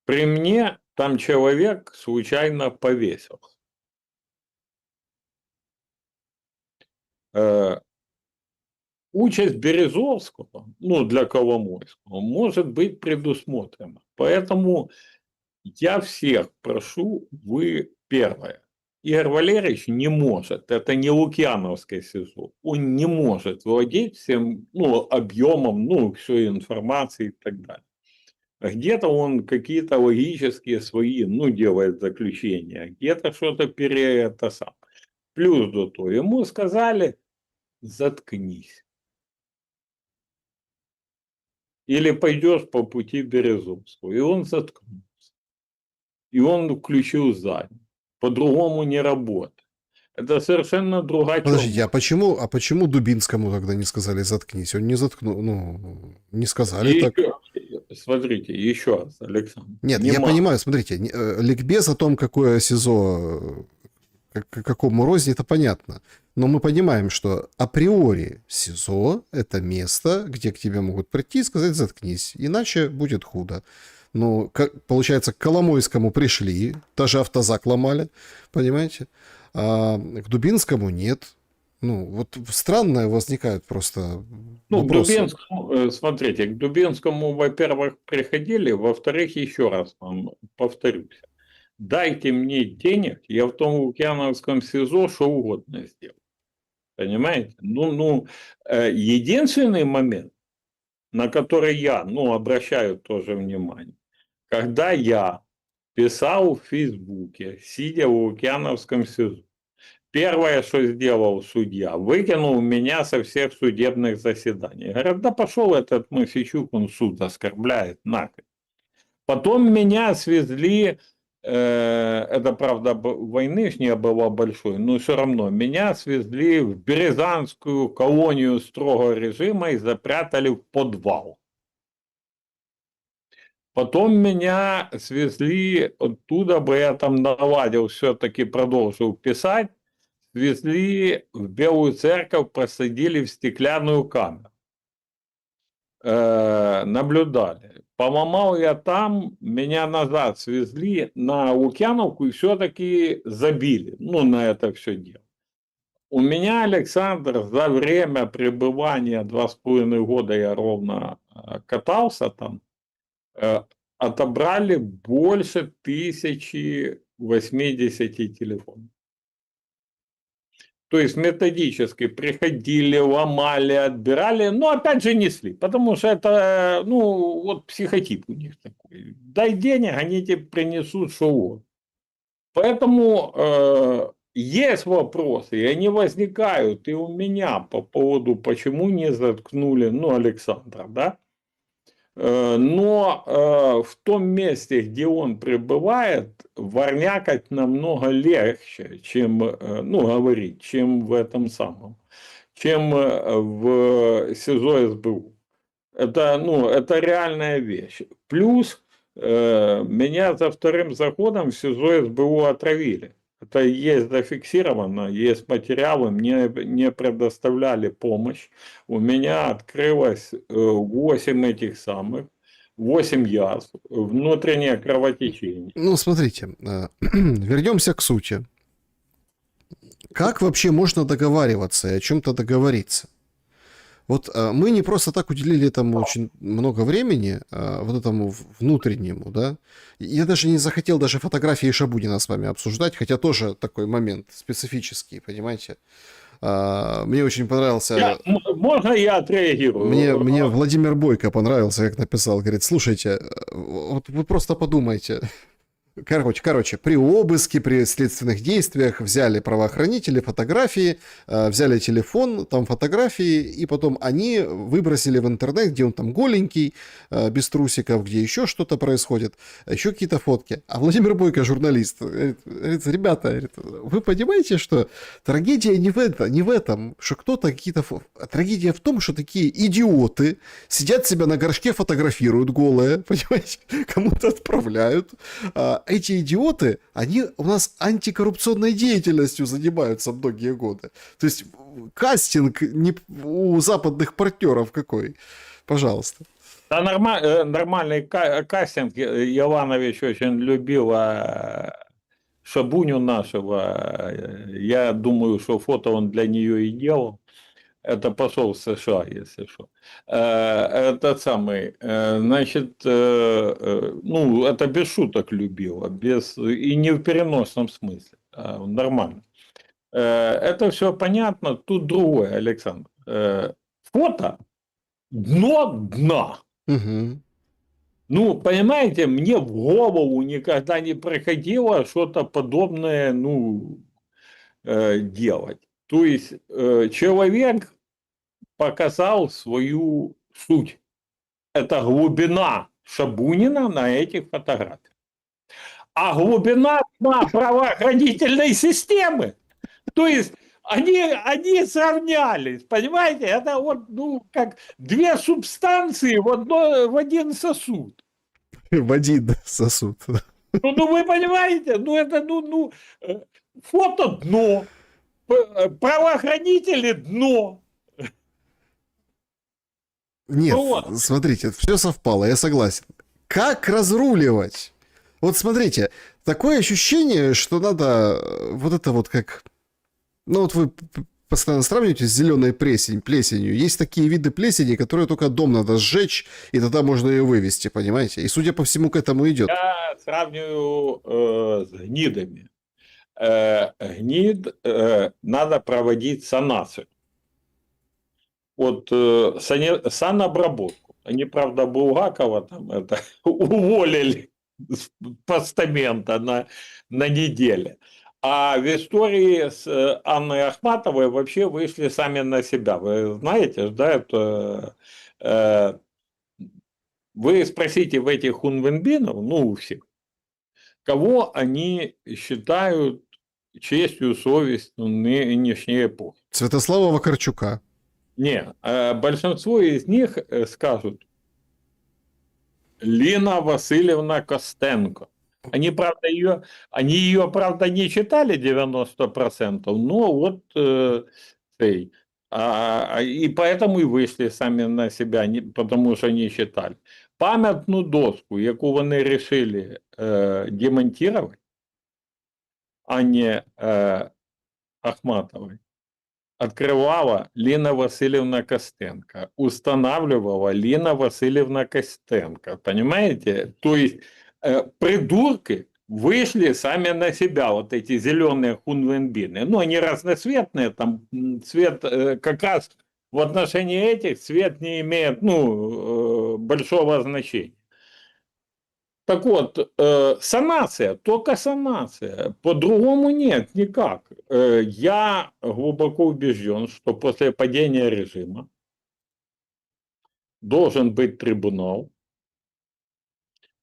При мне там человек случайно повесился. Участь Березовского, ну, для Коломойского, может быть предусмотрена. Поэтому я всех прошу, вы первое. Игорь Валерьевич не может, это не Лукьяновское СИЗО, он не может владеть всем, ну, объемом, ну, всей информации и так далее. Где-то он какие-то логические свои, ну, делает заключения, где-то что-то это сам. Плюс до того, ему сказали, заткнись. Или пойдешь по пути Березовского. И он заткнулся. И он включил заднюю. По-другому не работает. Это совершенно другая Подождите, а почему Дубинскому тогда не сказали заткнись? Он не заткнул, ну, не сказали так. Смотрите, еще раз, Александр. Нет, я понимаю, смотрите, ликбез о том, какое СИЗО, к какому розе, это понятно. Но мы понимаем, что априори СИЗО – это место, где к тебе могут прийти и сказать «заткнись», иначе будет худо. Ну, получается, к Коломойскому пришли, даже автозак ломали, понимаете? А к Дубинскому нет. Ну, вот странное возникают просто вопросы. К Дубинскому, смотрите, к Дубинскому, во-первых, приходили, во-вторых, еще раз вам повторюсь. Дайте мне денег, я в том Лукьяновском СИЗО что угодно сделаю. Понимаете? Единственный момент, на который я, обращаю тоже внимание, когда я писал в Фейсбуке, сидя в Лукьяновском СИЗО, первое, что сделал судья, выкинул меня со всех судебных заседаний. Говорят, да пошел этот Мосичук, он суд оскорбляет, нахрен. Потом меня свезли Это, правда, войны ж не было большой, но все равно меня свезли в Березанскую колонию строгого режима и запрятали в подвал. Потом меня свезли оттуда, бы я там наладил, все-таки продолжил писать, свезли в Белую Церковь, посадили в стеклянную камеру. Наблюдали. Поломал я там, меня назад свезли на Лукьяновку и все-таки забили, ну, на это все дело. У меня, Александр, за время пребывания 2,5 года я ровно катался там, отобрали больше 1080 телефонов. То есть методически приходили, ломали, отбирали, но опять же несли, потому что это, ну, вот психотип у них такой. Дай денег, они тебе принесут шоу. Поэтому есть вопросы, и они возникают и у меня по поводу, почему не заткнули, ну, Александра, да? Но в том месте, где он пребывает, ворнякать намного легче, чем, ну, говорить, чем в этом самом, чем в СИЗО СБУ. Это, ну, это реальная вещь. Плюс меня за вторым заходом в СИЗО СБУ отравили. Это есть зафиксировано, есть материалы, мне не предоставляли помощь. У меня открылось 8 этих самых, 8 язв, внутреннее кровотечение. Ну, смотрите, вернемся к сути. Как вообще можно договариваться и о чем-то договориться? Вот мы не просто так уделили этому очень много времени, вот этому внутреннему, да. Я даже не захотел даже фотографии Шабунина с вами обсуждать, хотя тоже такой момент специфический, понимаете. Мне очень понравился... Можно я отреагирую? Мне Владимир Бойко понравился, как написал. Говорит, слушайте, вот вы просто подумайте. Короче, при обыске, при следственных действиях взяли правоохранители фотографии, взяли телефон, там фотографии, и потом они выбросили в интернет, где он там голенький, без трусиков, где еще что-то происходит, еще какие-то фотки. А Владимир Бойко, журналист, говорит, ребята, вы понимаете, что трагедия не в этом, что кто-то какие-то... Трагедия в том, что такие идиоты сидят себя на горшке, фотографируют голые, понимаете, кому-то отправляют, эти идиоты, они у нас антикоррупционной деятельностью занимаются многие годы. То есть кастинг не у западных партнеров какой? Пожалуйста. Да, нормальный кастинг. Иванович очень любил Шабуню нашего. Я думаю, что фото он для нее и делал. Это посол США, если что. Этот самый, значит, ну, это без шуток любил, без, и не в переносном смысле, нормально. Это все понятно, тут другое, Александр. Фото дно дна. Угу. Ну, понимаете, мне в голову никогда не приходило что-то подобное, ну, делать. То есть человек показал свою суть. Это глубина Шабунина на этих фотографиях. А глубина правоохранительной системы. То есть они сравнялись, понимаете? Это вот, ну, как две субстанции в один сосуд. В один сосуд. Ну вы понимаете? Ну, это, фото дно, правоохранители дно. Нет, Вот. смотрите, все совпало, я согласен. Как разруливать? Вот смотрите, такое ощущение, что надо вот это вот как... Ну вот вы постоянно сравниваете с зеленой плесенью. Есть такие виды плесени, которые только дом надо сжечь, и тогда можно ее вывести, понимаете? И судя по всему, к этому идет. Я сравниваю с гнидами. Гнид надо проводить санацию. Вот санобработку. Они, правда, Булгакова там это уволили с постамента на неделе. А в истории с Анной Ахматовой вообще вышли сами на себя. Вы знаете, да, это... Вы спросите в этих хунвенбинов, ну, у всех, кого они считают честью, совестью нынешней эпохи. Святослава Вакарчука. Не, большинство из них скажут Лина Васильевна Костенко. Они ее, правда, не читали 90%, но вот цей. И поэтому и вийшли самі на себя, потому що не читали. Пам'ятну доску, яку вони решили демонтировать, а не Ахматовой, открывала Лина Васильевна Костенко, устанавливала Лина Васильевна Костенко. Понимаете? То есть придурки вышли сами на себя, вот эти зеленые хунвенбины. Ну, они разноцветные, там цвет как раз в отношении этих цвет не имеет большого значения. Так вот, санация, только санация. По-другому нет никак. Я глубоко убежден, что после падения режима должен быть трибунал.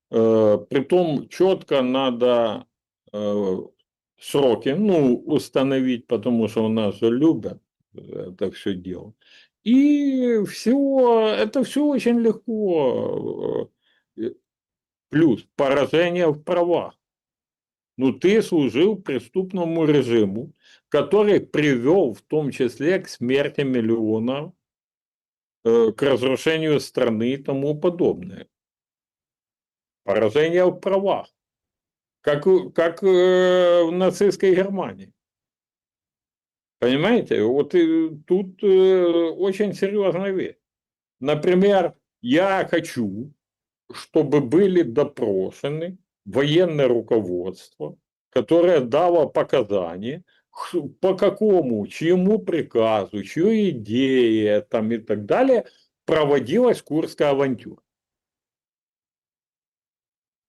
Притом четко надо сроки, установить, потому что у нас же любят это все дело. И все, это все очень легко. Плюс поражение в правах. Ты служил преступному режиму, который привел в том числе к смерти миллионов, к разрушению страны и тому подобное. Поражение в правах. Как в нацистской Германии. Понимаете? Вот тут очень серьезная вещь. Например, я хочу, чтобы были допрошены военное руководство, которое дало показания, по какому, чьему приказу, чьей идее там и так далее проводилась Курская авантюра.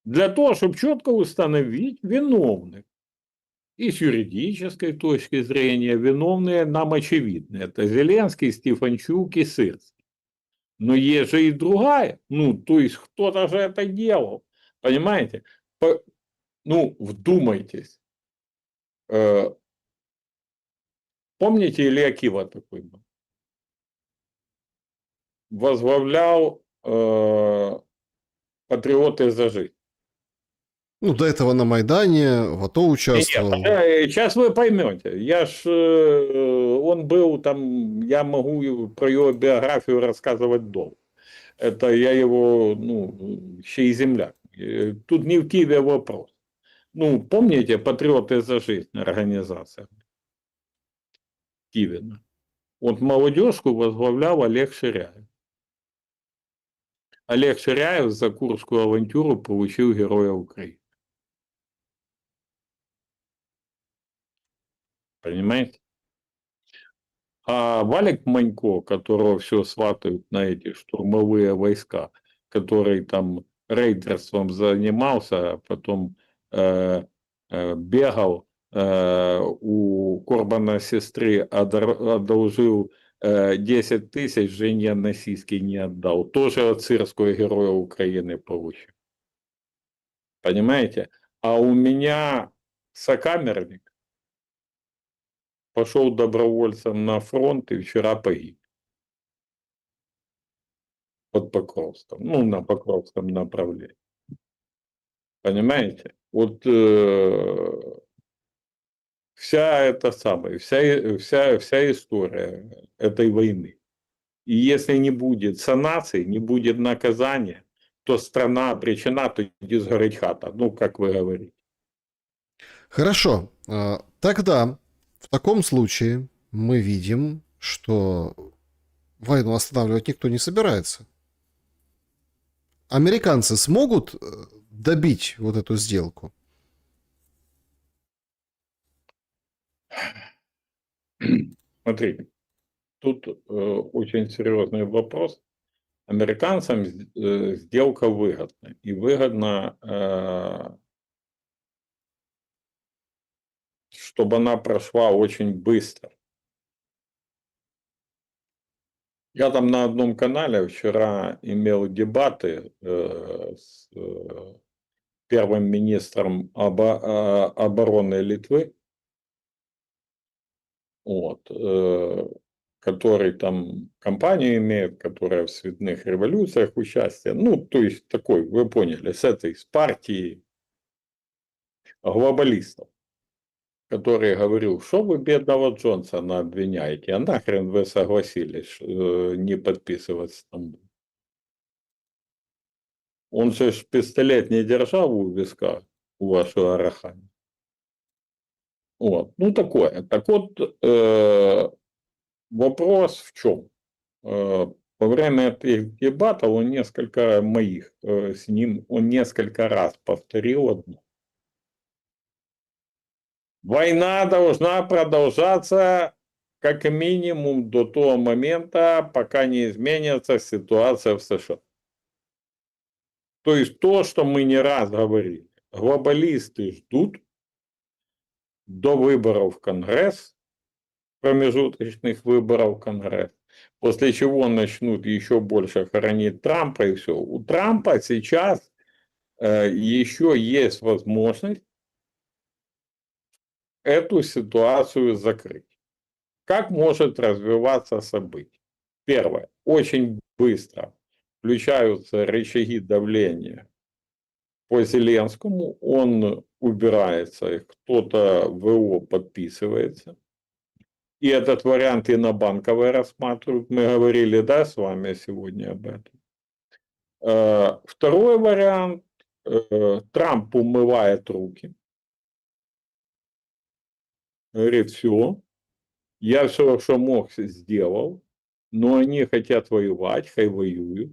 Для того, чтобы четко установить виновных. И с юридической точки зрения виновные нам очевидны. Это Зеленский, Стефанчук и Сырский. Но есть же и другая. То есть кто-то же это делал. Понимаете? Вдумайтесь. Помните, Илья Кива такой был? Возглавлял «Патриоты за жизнь». До этого на Майдане, в АТО участвовал. Нет, сейчас вы поймете. Он был там, я могу про его биографию рассказывать долго. Это я его, еще и земляк. Тут не в Киеве вопрос. Помните, «Патриоты за жизнь» организация? Киевина. Вот молодежку возглавлял Олег Ширяев. Олег Ширяев за Курскую авантюру получил Героя Украины. Понимаете? А Валик Манько, которого все сватают на эти штурмовые войска, который там рейдерством занимался, а потом бегал у Корбана сестры, одолжил 10 тысяч, жене на сиськи не отдал. Тоже от Сырского Героя Украины получил. Понимаете? А у меня сокамерник пошел добровольцем на фронт и вчера погиб. Под Покровском. На Покровском направлении. Понимаете? Вот вся история этой войны. И если не будет санации, не будет наказания, то страна обречена, тоді сгорить хата. Как вы говорите. Хорошо. Тогда в таком случае мы видим, что войну останавливать никто не собирается. Американцы смогут добить вот эту сделку? Смотрите, тут очень серьезный вопрос. Американцам сделка выгодна. И выгодно, чтобы она прошла очень быстро. Я там на одном канале вчера имел дебаты с первым министром обороны Литвы, вот, который там компанию имеет, которая в цветных революциях участие. Ну, то есть такой, вы поняли, с партии глобалистов, который говорил, что вы бедного Джонсона обвиняете, а нахрен вы согласились не подписывать Стамбул. Он же пистолет не держал у виска, у вашего Арахами. Вот. Ну, такое. Так вот, вопрос в чем? Во время этих дебатов он несколько моих с ним, он несколько раз повторил одно. Война должна продолжаться как минимум до того момента, пока не изменится ситуация в США. То есть то, что мы не раз говорили. Глобалисты ждут до выборов в Конгресс, промежуточных выборов в Конгресс, после чего начнут еще больше хоронить Трампа и все. У Трампа сейчас еще есть возможность эту ситуацию закрыть. Как может развиваться событие? Первое. Очень быстро включаются рычаги давления по Зеленскому. Он убирается, кто-то ВО подписывается. И этот вариант и на Банковой рассматривают. Мы говорили, да, с вами сегодня об этом. Второй вариант. Трамп умывает руки. Говорит, все, я все, что мог, сделал, но они хотят воевать, хай воюют.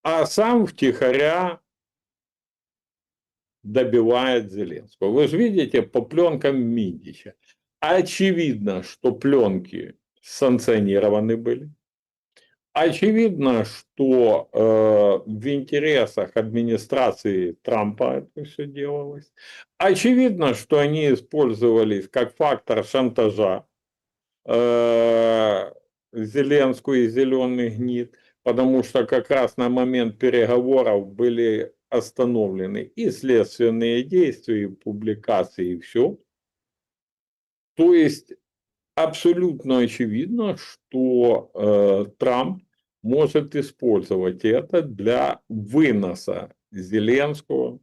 А сам втихаря добивает Зеленского. Вы же видите по пленкам Мидича. Очевидно, что пленки санкционированы были. Очевидно, что в интересах администрации Трампа это все делалось. Очевидно, что они использовались как фактор шантажа Зеленскую и зеленый гнид, потому что как раз на момент переговоров были остановлены и следственные действия, и публикации, и все. То есть абсолютно очевидно, что Трамп может использовать это для выноса Зеленского.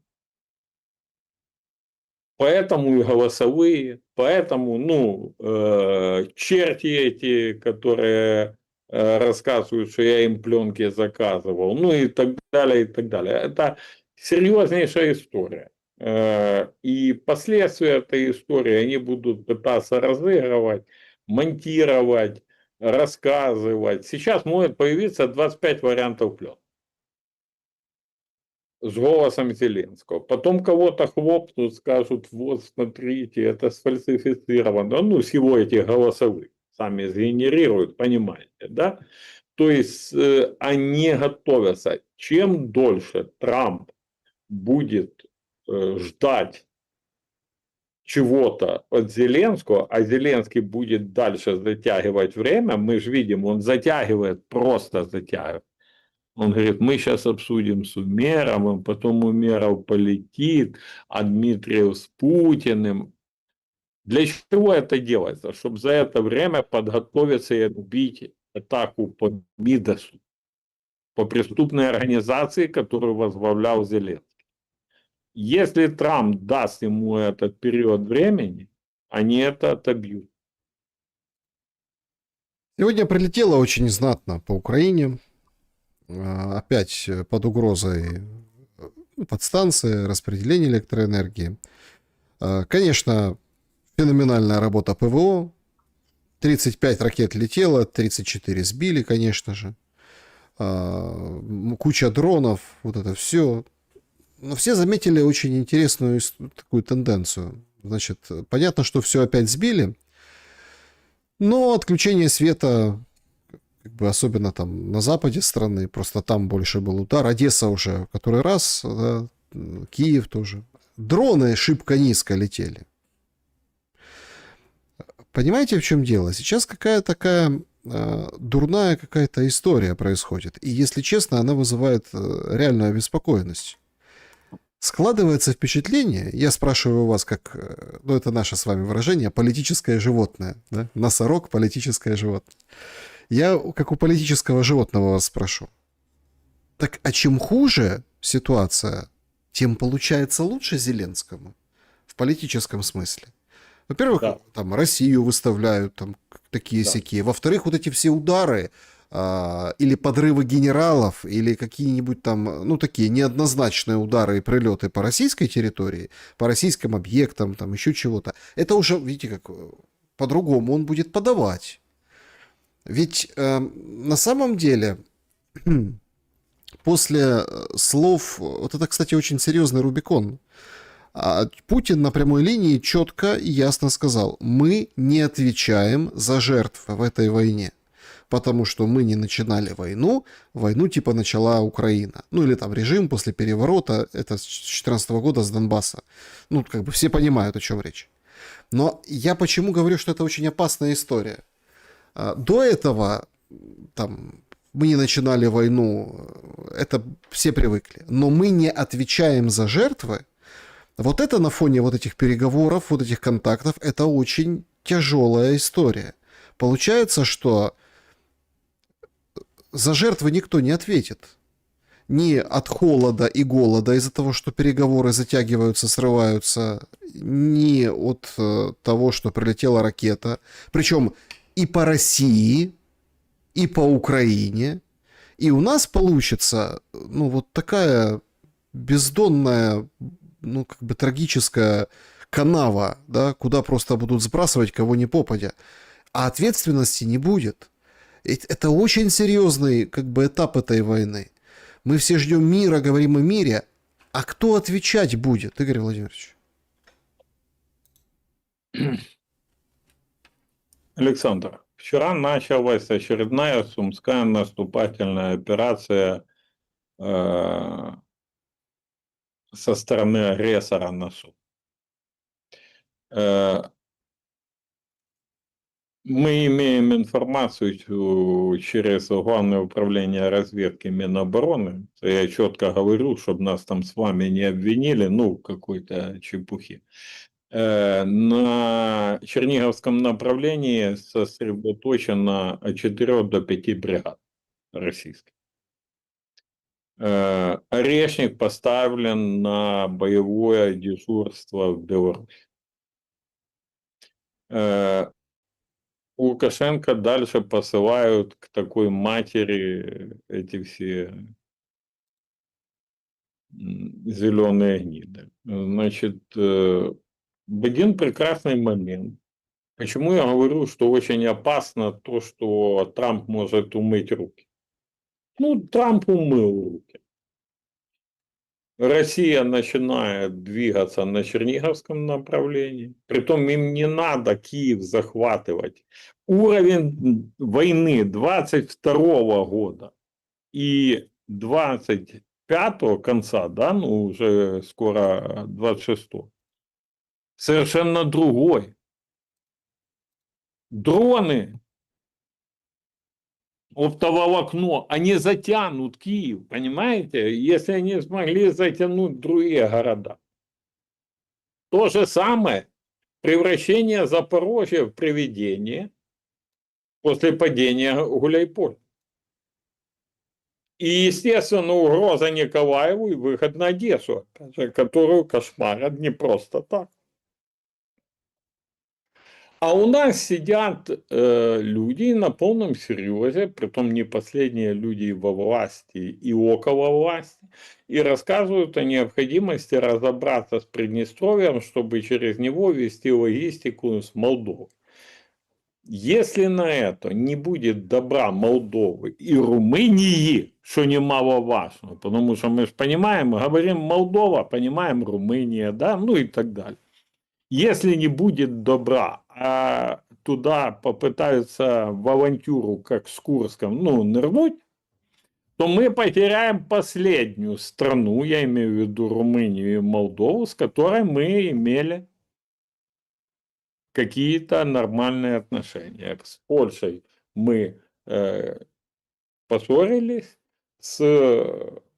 Поэтому и голосовые, поэтому, черти эти, которые рассказывают, что я им пленки заказывал, ну и так далее, и так далее. Это серьезнейшая история. И последствия этой истории они будут пытаться разыгрывать, монтировать, рассказывать. Сейчас может появиться 25 вариантов пленок с голосом Зеленского. Потом кого-то хлопнут, скажут, вот смотрите, это сфальсифицировано. Ну, с его этих голосовых сами сгенерируют, понимаете, да? То есть они готовятся. Чем дольше Трамп будет ждать чего-то от Зеленского, а Зеленский будет дальше затягивать время, мы же видим, он затягивает, просто затягивает. Он говорит, мы сейчас обсудим с Умеровым, потом Умеров полетит, а Дмитриев с Путиным. Для чего это делается? Чтобы за это время подготовиться и отбить атаку по Мидасу, по преступной организации, которую возглавлял Зеленский. Если Трамп даст ему этот период времени, они это отобьют. Сегодня прилетело очень знатно по Украине. Опять под угрозой подстанции, распределения электроэнергии. Конечно, феноменальная работа ПВО. 35 ракет летело, 34 сбили, конечно же. Куча дронов, вот это все. Но все заметили очень интересную такую тенденцию. Значит, понятно, что все опять сбили, но отключение света, как бы особенно там на западе страны, просто там больше был удар. Одесса уже который раз, да, Киев тоже. Дроны шибко низко летели. Понимаете, в чем дело? Сейчас какая-то такая дурная какая-то история происходит. И, если честно, она вызывает реальную обеспокоенность. Складывается впечатление, я спрашиваю у вас, как, ну это наше с вами выражение, политическое животное, да? Носорог, политическое животное. Я как у политического животного вас спрошу. Так а чем хуже ситуация, тем получается лучше Зеленскому в политическом смысле. Во-первых, Да, там Россию выставляют, там такие да. сякие. Во-вторых, вот эти все удары или подрывы генералов, или какие-нибудь там, ну, такие неоднозначные удары и прилеты по российской территории, по российским объектам, там еще чего-то. Это уже, видите, как по-другому он будет подавать. Ведь на самом деле после слов, вот это, кстати, очень серьезный Рубикон. Путин на прямой линии четко и ясно сказал: мы не отвечаем за жертв в этой войне, потому что мы не начинали войну, войну типа начала Украина. Ну или там режим после переворота, это с 2014 года с Донбасса. Ну, как бы все понимают, о чем речь. Но я почему говорю, что это очень опасная история? До этого там мы не начинали войну, это все привыкли. Но мы не отвечаем за жертвы. Вот это на фоне вот этих переговоров, вот этих контактов, это очень тяжелая история. Получается, что за жертвы никто не ответит. Ни от холода и голода из-за того, что переговоры затягиваются, срываются, ни от того, что прилетела ракета. Причем и по России, и по Украине. И у нас получится, ну, вот такая бездонная, ну, как бы трагическая канава, да, куда просто будут сбрасывать кого ни попадя. А ответственности не будет. Это очень серьезный, как бы, этап этой войны. Мы все ждем мира, говорим о мире. А кто отвечать будет, Игорь Владимирович? Александр, вчера началась очередная сумская наступательная операция со стороны агрессора на Сум. Мы имеем информацию через Главное управление разведки Минобороны. Я четко говорю, чтобы нас там с вами не обвинили, ну, в какой-то чепухе. На Черниговском направлении сосредоточено от 4 до 5 бригад российских. Орешник поставлен на боевое дежурство в Беларуси. Лукашенко дальше посылают к такой матери эти все зеленые гниды. Значит, в один прекрасный момент, почему я говорю, что очень опасно то, что Трамп может умыть руки. Ну, Трамп умыл руки. Россия начинает двигаться на Черниговском направлении. Притом им не надо Киев захватывать. Уровень войны 22 года и 25-го конца, да, ну уже скоро 26-го, совершенно другой. Дроны, оптоволокно, они затянут Киев, понимаете, если они смогли затянуть другие города. То же самое превращение Запорожья в привидение после падения Гуляйполя. И, естественно, угроза Николаеву и выход на Одессу, опять же, которую кошмарят не просто так. А у нас сидят люди на полном серьезе, притом не последние люди во власти и около власти, и рассказывают о необходимости разобраться с Приднестровьем, чтобы через него вести логистику с Молдовой. Если на это не будет добра Молдовы и Румынии, что немаловажно, потому что мы же понимаем, говорим Молдова, понимаем Румыния, да, ну и так далее. Если не будет добра, а туда попытаются в авантюру, как с Курском, ну, нырнуть, то мы потеряем последнюю страну, я имею в виду Румынию и Молдову, с которой мы имели какие-то нормальные отношения. С Польшей мы поссорились,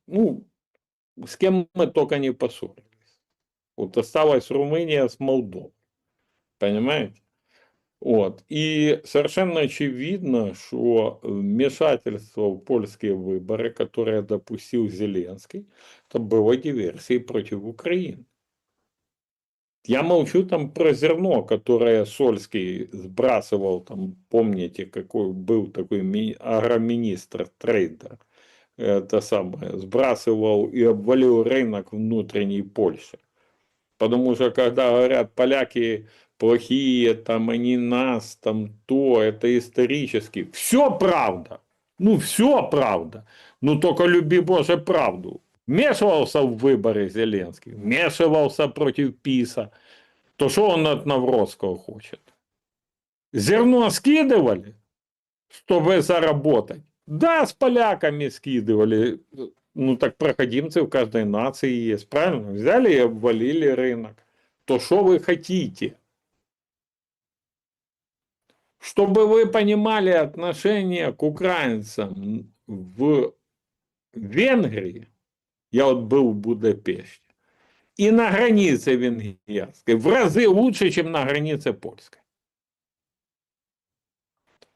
ну, с кем мы только не поссорились. Вот осталась Румыния с Молдовой. Понимаете? Вот. И совершенно очевидно, что вмешательство в польские выборы, которое допустил Зеленский, это было диверсией против Украины. Я молчу там про зерно, которое Сольский сбрасывал, там, помните, какой был такой агроминистр, трейдер, это самое, сбрасывал и обвалил рынок внутренней Польши. Потому что когда говорят, поляки плохие, там они нас, там то, это исторически. Все правда. Ну, все правда. Ну, только люби Боже правду. Вмешивался в выборы Зеленский, вмешивался против ПИСа. То что он от Навроцкого хочет? Зерно скидывали, чтобы заработать. Да, с поляками скидывали. Ну, так проходимцы в каждой нации есть, правильно? Взяли и обвалили рынок. То что вы хотите? Чтобы вы понимали отношение к украинцам в Венгрии, я вот был в Будапеште, и на границе венгерской в разы лучше, чем на границе польской.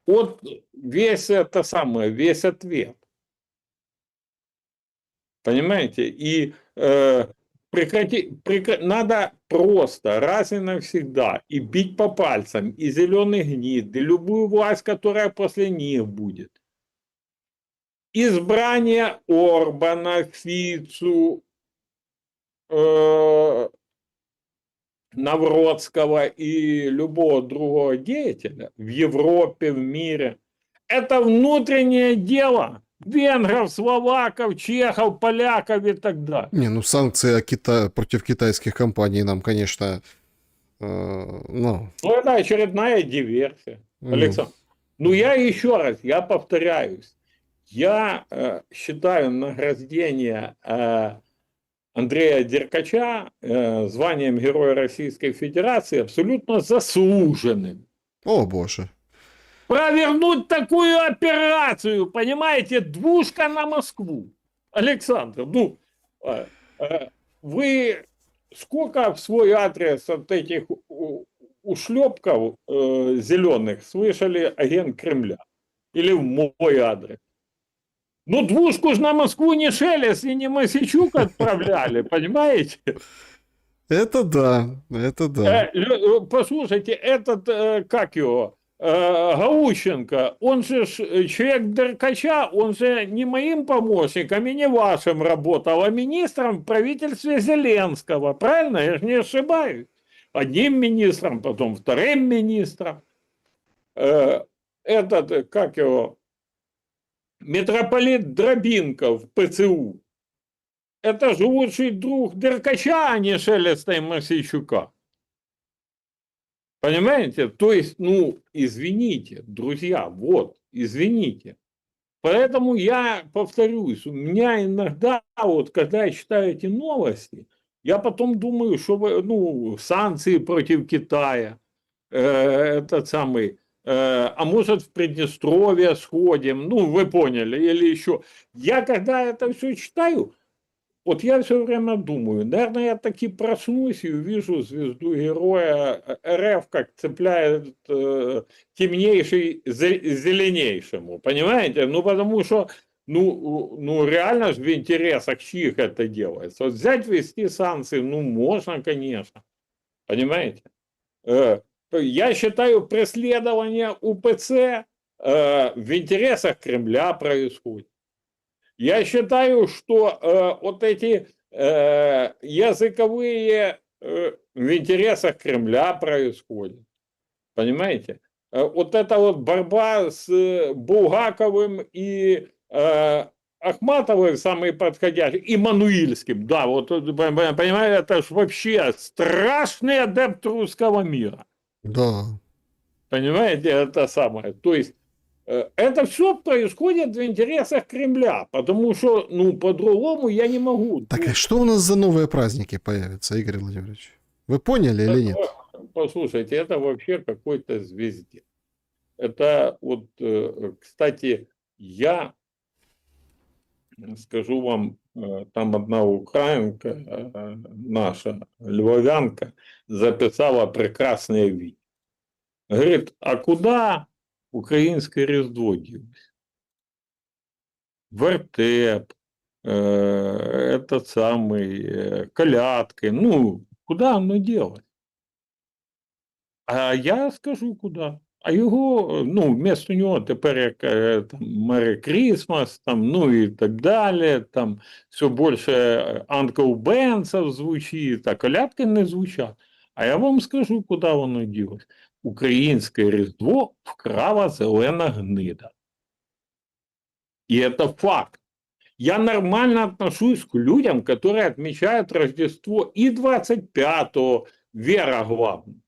Вот весь это самое, весь ответ. Понимаете? И надо просто раз и навсегда и бить по пальцам и зеленый гнид, и любую власть, которая после них будет. Избрание Орбана, Фицу, Навроцкого и любого другого деятеля в Европе, в мире, это внутреннее дело венгров, словаков, чехов, поляков и так далее. Не, ну санкции против китайских компаний нам, конечно, ну... Ну, это очередная диверсия, Александр. Ну, я еще раз, я повторяюсь, я считаю награждение Андрея Деркача званием Героя Российской Федерации абсолютно заслуженным. О, боже. Провернуть такую операцию, понимаете, двушка на Москву. Александр, ну, вы сколько в свой адрес от этих ушлепков зеленых слышали агент Кремля? Или в мой адрес? Ну, двушку ж на Москву не Шелест и не Мосичук отправляли, понимаете? Это да, это да. Послушайте, этот, как его, Гаущенко, он же человек Деркача, он же не моим помощником и не вашим работал, а министром в правительстве Зеленского, правильно? Я же не ошибаюсь. Одним министром, потом вторым министром. Этот, как его, митрополит Дробинков, ПЦУ. Это же лучший друг Деркача, а не Шелеста и Мосейчука. Понимаете? То есть, ну, извините, друзья, вот, извините. Поэтому я повторюсь, у меня иногда, вот, когда я читаю эти новости, я потом думаю, что, ну, санкции против Китая, этот самый, а может в Приднестровье сходим, ну, вы поняли, или еще. Я когда это все читаю, вот я все время думаю, наверное, я таки проснусь и увижу звезду героя РФ, как цепляет темнейший зеленейшему, понимаете? Ну, потому что, ну реально же в интересах чьих это делается. Вот взять, ввести санкции, ну, можно, конечно, понимаете? Я считаю, преследование УПЦ в интересах Кремля происходит. Я считаю, что вот эти языковые в интересах Кремля происходят. Понимаете? Вот эта вот борьба с Булгаковым и Ахматовым, самый подходящий, и Мануильским. Да, вот, понимаете, это ж вообще страшный адепт русского мира. Да. Понимаете, это самое. То есть, это все происходит в интересах Кремля, потому что, ну, по-другому я не могу. Так, а что у нас за новые праздники появятся, Игорь Владимирович? Вы поняли или нет? Послушайте, это вообще какой-то звезде. Это вот, кстати, я скажу вам, там одна украинка, наша львовянка, записала прекрасное видео. Говорит, а куда украинское Різдво делось? Вертеп, этот самый, колядки, ну, куда оно делось? А я скажу куда. А його, ну, вместо нього тепер як там Merry Christmas, там, ну і так далі, там все більше Uncle Бенсов звучить, а колядки не звучать. А я вам скажу, куди воно ділось. Українське Різдво вкрала зелена гнида. И это факт. Я нормально отношусь к людям, которые отмечают Рождество и 25-го, вера главная.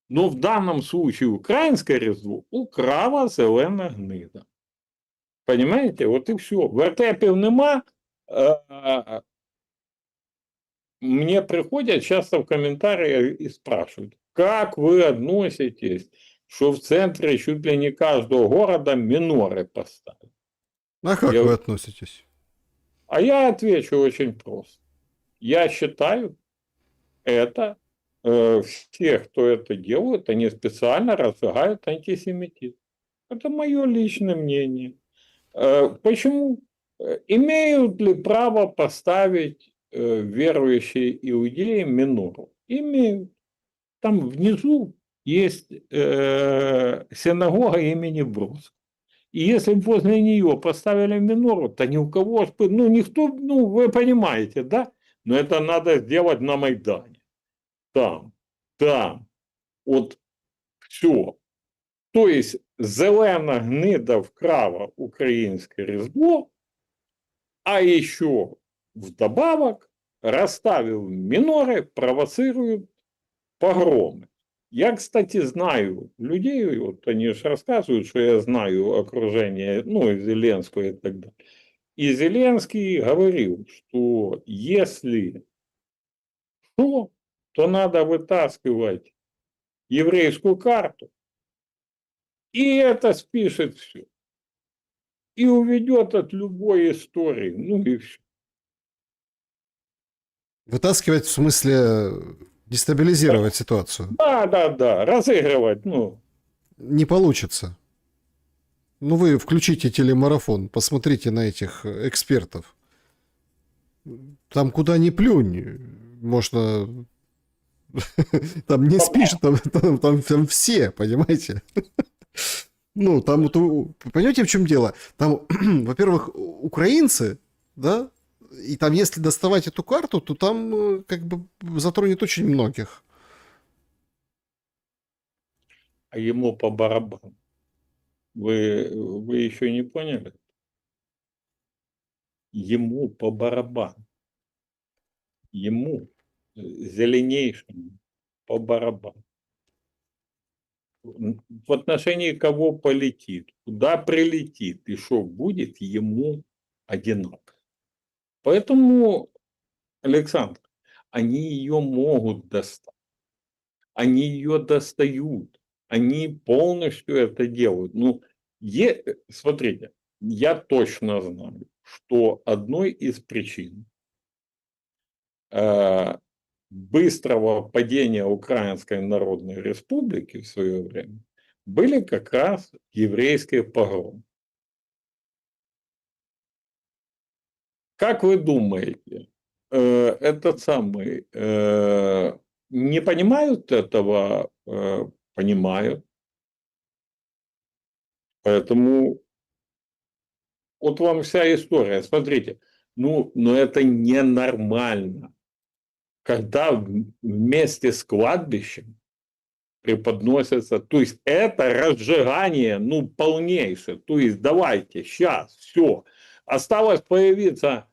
Но в данном случае украинское Різдво украла зелена гнида. Понимаете? Вот и все. Вертепів нема. Мне приходят часто в комментарии и спрашивают, как вы относитесь, что в центре чуть ли не каждого города миноры поставили? А как Я- вы относитесь? А я отвечу очень просто. Я считаю, это все, кто это делают, они специально разжигают антисемитизм. Это мое личное мнение. Почему? Имеют ли право поставить верующие иудеи минору? Имеют. Там внизу есть синагога имени Бродского. И если бы возле нее поставили минору, то ни у кого, ну никто, ну вы понимаете, да? Но это надо сделать на Майдане. Там. Вот все. То есть зелена гнида вкрала украинское Різдво, а еще вдобавок расставил миноры, провоцируют погромы. Я, кстати, знаю людей, вот они же рассказывают, что я знаю окружение, ну, и Зеленского и так далее. И Зеленский говорил, что если что, то надо вытаскивать еврейскую карту, и это спишет все. И уведет от любой истории. Ну и все. Вытаскивать в смысле дестабилизировать ситуацию? Да. Разыгрывать, ну. Не получится. Ну, вы включите телемарафон, посмотрите на этих экспертов. Там куда ни плюнь, можно... Там не спишь, там все, понимаете? Ну, там вот, понимаете, в чем дело? Там, во-первых, украинцы, да, и там, если доставать эту карту, то там как бы затронет очень многих. А ему по барабану. Вы еще не поняли? Ему по барабану. Ему, зеленейшему, по барабану. В отношении кого полетит, куда прилетит и что будет, ему одинаково. Поэтому, Александр, они ее могут достать. Они ее достают. Они полностью это делают. Ну, смотрите, я точно знаю, что одной из причин быстрого падения Украинской Народной Республики в свое время были как раз еврейские погромы. Как вы думаете, этот самый не понимают этого? Понимают. Поэтому вот вам вся история. Смотрите, но это ненормально, когда вместе с кладбищем преподносятся, то есть это разжигание, ну, полнейшее. То есть давайте, сейчас, все. Осталось появиться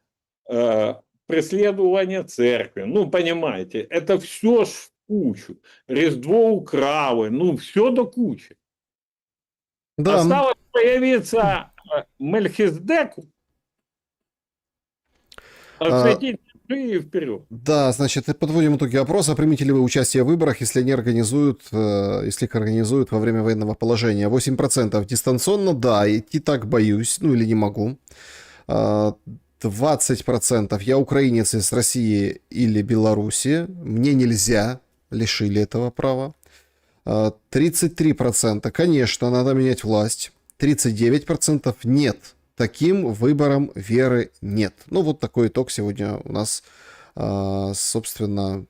преследование церкви. Ну, понимаете, это все в кучу. Різдво украли, ну, все до кучи. Да, Осталось появиться Мельхиседеку, осветить и вперед. Да, значит, подводим итоги опроса. Примите ли вы участие в выборах, если их организуют во время военного положения? 8% дистанционно, да, идти так боюсь, ну или не могу. А, 20% я украинец из России или Беларуси, мне нельзя, лишили этого права. 33% конечно, надо менять власть. 39% нет. Таким выбором веры нет. Ну, вот такой итог сегодня у нас, собственно.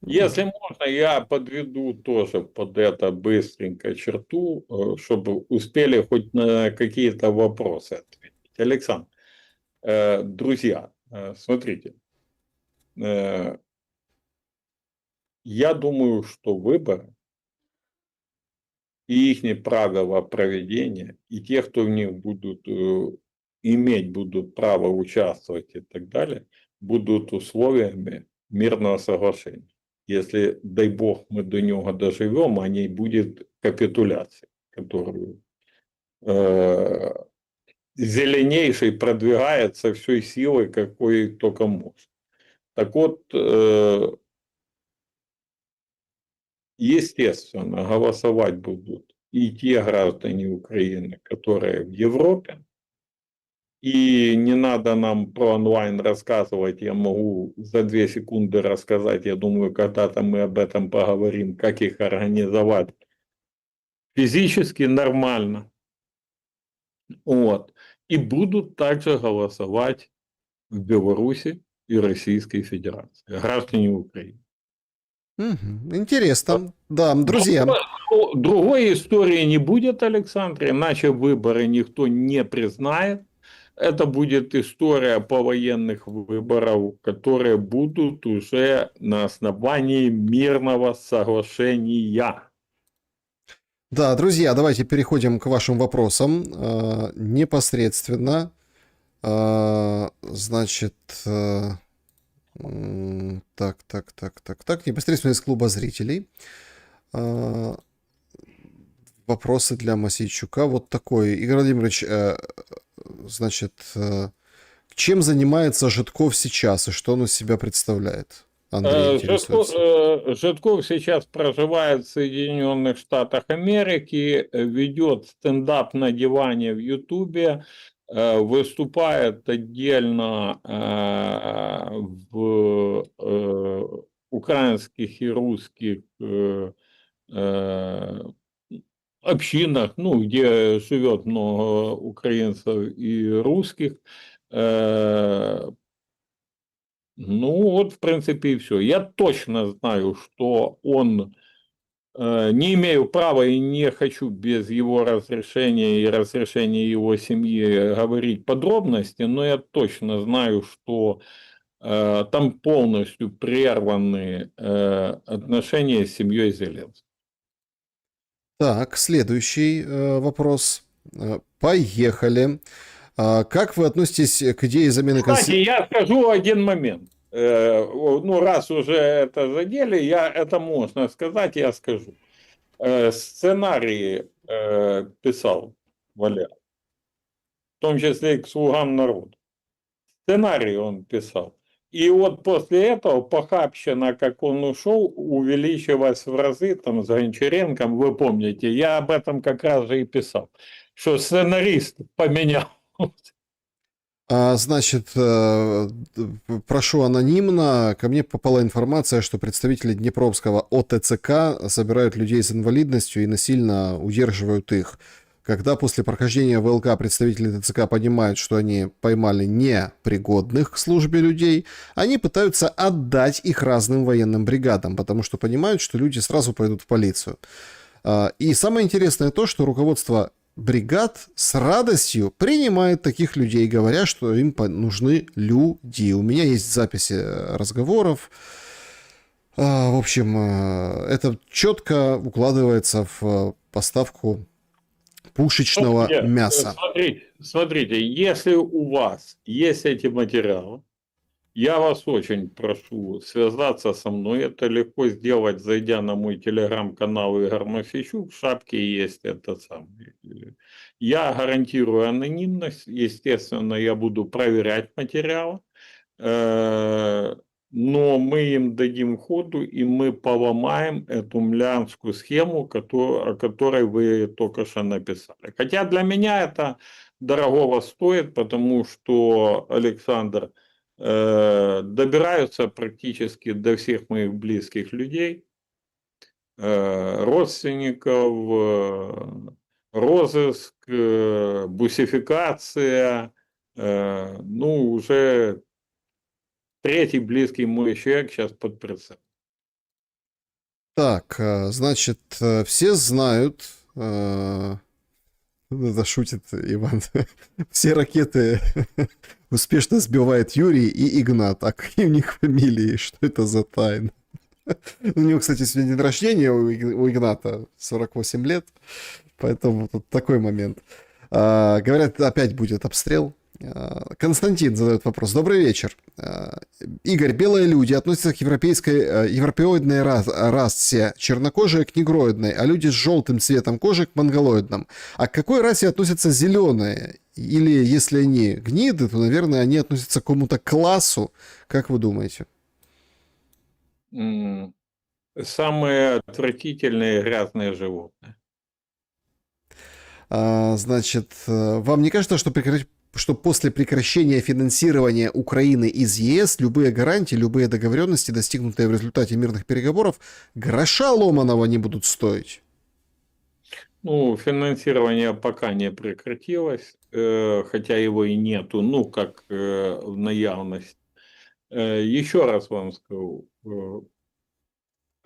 Если можно, я подведу тоже под это быстренько черту, чтобы успели хоть на какие-то вопросы ответить. Александр, друзья, смотрите, я думаю, что выборы и их правила проведения, и те, кто в них будут иметь будут право участвовать и так далее, будут условиями мирного соглашения. Если, дай бог, мы до него доживем, а не будет капитуляции, которую зеленейший продвигает со всей силой, какой только может. Так вот, естественно, голосовать будут и те граждане Украины, которые в Европе. И не надо нам про онлайн рассказывать, я могу за 2 секунды рассказать, я думаю, когда-то мы об этом поговорим, как их организовать физически нормально. Вот. И будут также голосовать в Беларуси и Российской Федерации, граждане Украины. Интересно. Да, друзья. Другой истории не будет, Александр, иначе выборы никто не признает. Это будет история повоенных выборов, которые будут уже на основании мирного соглашения. Да, друзья, давайте переходим к вашим вопросам. Непосредственно. Значит, так, непосредственно из клуба зрителей. Вопросы для Мосейчука вот такой. Игорь Владимирович, значит, чем занимается Житков сейчас и что он из себя представляет? Андрей интересуется. Житков сейчас проживает в Соединенных Штатах Америки, ведет стендап на диване в Ютубе, выступает отдельно в украинских и русских общинах, ну, где живет много украинцев и русских. Ну, вот, в принципе, и все. Я точно знаю, что он не имею права и не хочу без его разрешения и разрешения его семьи говорить подробности, но я точно знаю, что там полностью прерваны отношения с семьей Зеленского. Так, следующий вопрос. Поехали. Как вы относитесь к идее замены Кстати, я скажу один момент. Ну, раз уже это задели, это можно сказать, я скажу. Сценарии писал Валер, в том числе и к «Слугам народа». Сценарий он писал. И вот после этого похабщина, как он ушел, увеличилась в разы там, с Гончаренком, вы помните, я об этом как раз же и писал, что сценарист поменял. Значит, прошу анонимно. Ко мне попала информация, что представители Днепровского ОТЦК собирают людей с инвалидностью и насильно удерживают их. Когда после прохождения ВЛК представители ТЦК понимают, что они поймали непригодных к службе людей, они пытаются отдать их разным военным бригадам, потому что понимают, что люди сразу пойдут в полицию. И самое интересное то, что руководство бригад с радостью принимает таких людей, говоря, что им нужны люди. У меня есть записи разговоров. В общем, это четко укладывается в поставку пушечного мяса. Смотрите, если у вас есть эти материалы, я вас очень прошу связаться со мной. Это легко сделать, зайдя на мой телеграм-канал Игорь Мосейчук. В шапке есть это самое. Я гарантирую анонимность. Естественно, я буду проверять материалы. Но мы им дадим ходу, и мы поломаем эту млянскую схему, о которой вы только что написали. Хотя для меня это дорогого стоит, потому что, Александр, добираются практически до всех моих близких людей, родственников, розыск, бусификация, ну, уже третий близкий мой человек сейчас под прицелом. Так, значит, все знают, это шутит Иван, все ракеты успешно сбивает Юрий и Игнат. А какие у них фамилии? Что это за тайна? У него, кстати, сегодня день рождения у Игната, 48 лет, поэтому тут такой момент. Говорят, опять будет обстрел. Константин задает вопрос. Добрый вечер. Игорь, белые люди относятся к европейской европеоидной расе, чернокожие к негроидной, а люди с желтым цветом кожи к монголоидным. А к какой расе относятся зеленые? Или если они гниды, то, наверное, они относятся к какому-то классу. Как вы думаете? Самые отвратительные грязные животные. Значит, вам не кажется, что после прекращения финансирования Украины из ЕС любые гарантии, любые договоренности, достигнутые в результате мирных переговоров, гроша ломаного не будут стоить? Ну, финансирование пока не прекратилось, хотя его и нету, ну, как в наявность. Еще раз вам скажу,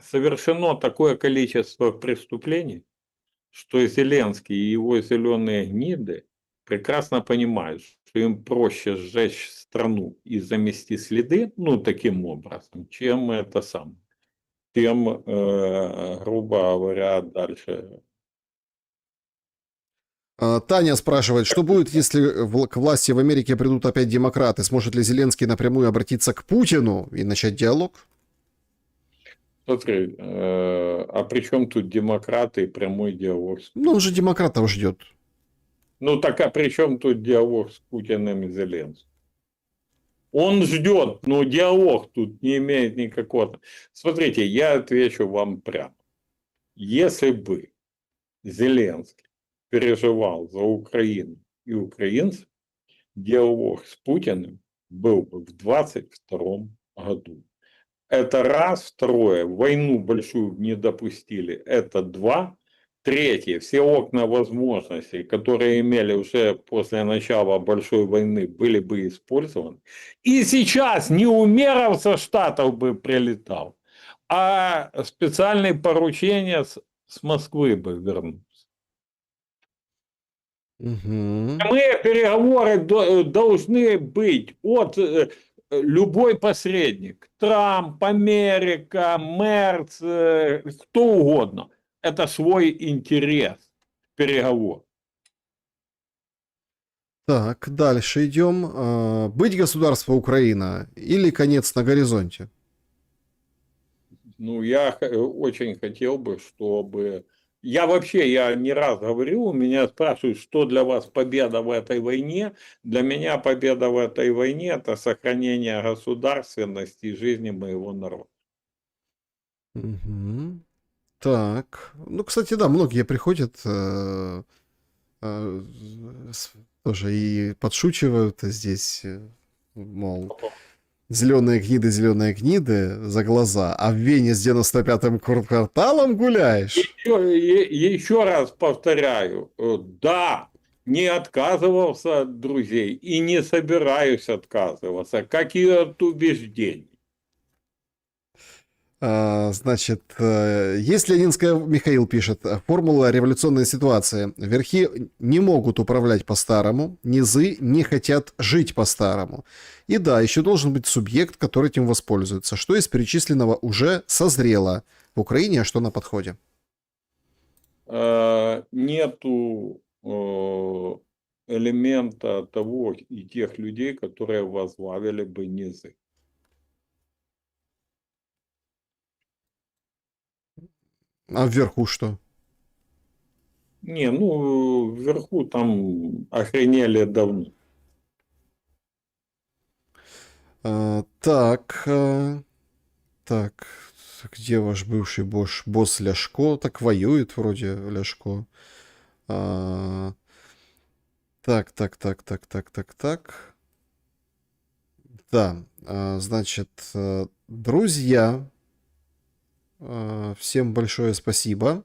совершено такое количество преступлений, что Зеленский и его зеленые гниды прекрасно понимают, что им проще сжечь страну и замести следы, ну, таким образом, чем это сам, чем, грубо говоря, дальше. Таня спрашивает, что будет, если к власти в Америке придут опять демократы? Сможет ли Зеленский напрямую обратиться к Путину и начать диалог? Смотри, а при чем тут демократы и прямой диалог? Ну, он же демократов ждет. Ну так а при чем тут диалог с Путиным и Зеленским? Он ждет, но диалог тут не имеет никакого. Смотрите, я отвечу вам прямо. Если бы Зеленский переживал за Украину и украинцев, диалог с Путиным был бы в 2022 году. Это раз. Второе, войну большую не допустили. Это два. Третье, все окна возможностей, которые имели уже после начала большой войны, были бы использованы. И сейчас не умеров со Штатов бы прилетал, а специальные поручения с Москвы бы вернулся. Угу. Прямые переговоры должны быть от любой посредник. Трамп, Америка, Мерц, кто угодно. Это свой интерес переговор. Так, дальше идем. Быть государство Украина или конец на горизонте? Ну, я очень хотел бы, чтобы... Я не раз говорю, меня спрашивают, что для вас победа в этой войне. Для меня победа в этой войне – это сохранение государственности и жизни моего народа. Угу. Так, ну, кстати, да, многие приходят тоже и подшучивают здесь, мол, зеленые гниды за глаза, а в Вене с 95-м кварталом гуляешь? Еще раз повторяю, да, не отказывался от друзей и не собираюсь отказываться, как и от убеждений. Значит, есть Ленинская, Михаил пишет, формула революционной ситуации. Верхи не могут управлять по-старому, низы не хотят жить по-старому. И да, еще должен быть субъект, который этим воспользуется. Что из перечисленного уже созрело в Украине, а что на подходе? Нету элемента того и тех людей, которые возглавили бы низы. А вверху что? Не, ну, вверху там охренели давно. Так, так, где ваш бывший босс Ляшко? Так воюет вроде Ляшко. А, Так. Да, значит, друзья, всем большое спасибо.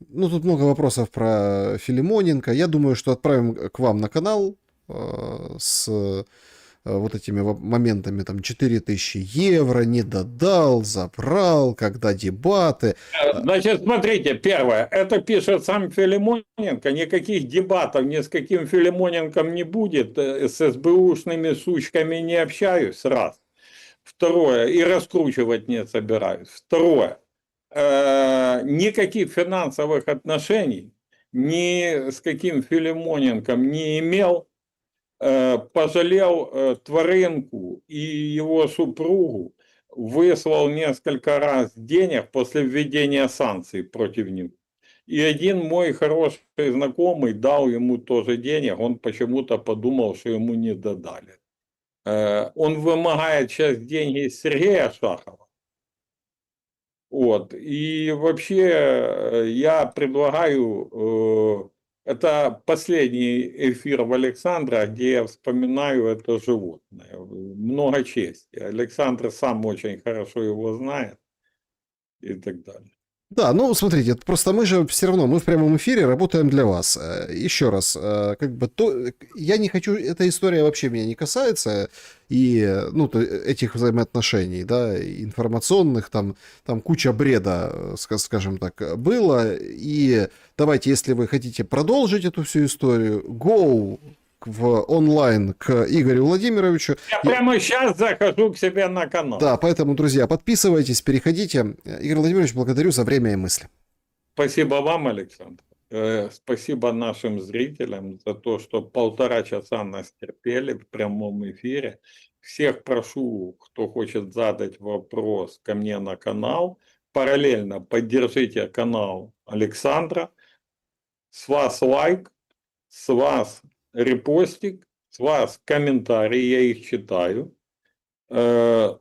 Ну, тут много вопросов про Филимоненко. Я думаю, что отправим к вам на канал с вот этими моментами, там, 4000 евро, не додал, забрал, когда дебаты. Значит, смотрите, первое, это пишет сам Филимоненко, никаких дебатов ни с каким Филимоненком не будет, с СБУшными сучками не общаюсь, раз. Второе, и раскручивать не собираюсь. Второе, никаких финансовых отношений ни с каким Филимоненком не имел, пожалел Творынку и его супругу, выслал несколько раз денег после введения санкций против них. И один мой хороший знакомый дал ему тоже денег, он почему-то подумал, что ему не додали. Он вымогает сейчас деньги из Сергея Шахова. Вот. И вообще я предлагаю, это последний эфир в Александра, где я вспоминаю это животное. Много чести. Александр сам очень хорошо его знает и так далее. Да, ну, смотрите, просто мы же все равно, мы в прямом эфире работаем для вас. Еще раз, как бы, я не хочу, эта история вообще меня не касается, и, ну, этих взаимоотношений, да, информационных, там куча бреда, скажем так, было, и давайте, если вы хотите продолжить эту всю историю, go в онлайн к Игорю Владимировичу. Я прямо сейчас захожу к себе на канал. Да, поэтому, друзья, подписывайтесь, переходите. Игорь Владимирович, благодарю за время и мысли. Спасибо вам, Александр. Спасибо нашим зрителям за то, что 1,5 часа нас терпели в прямом эфире. Всех прошу, кто хочет задать вопрос ко мне на канал, параллельно поддержите канал Александра. С вас лайк, с вас репостик, с вас комментарии, я их читаю. И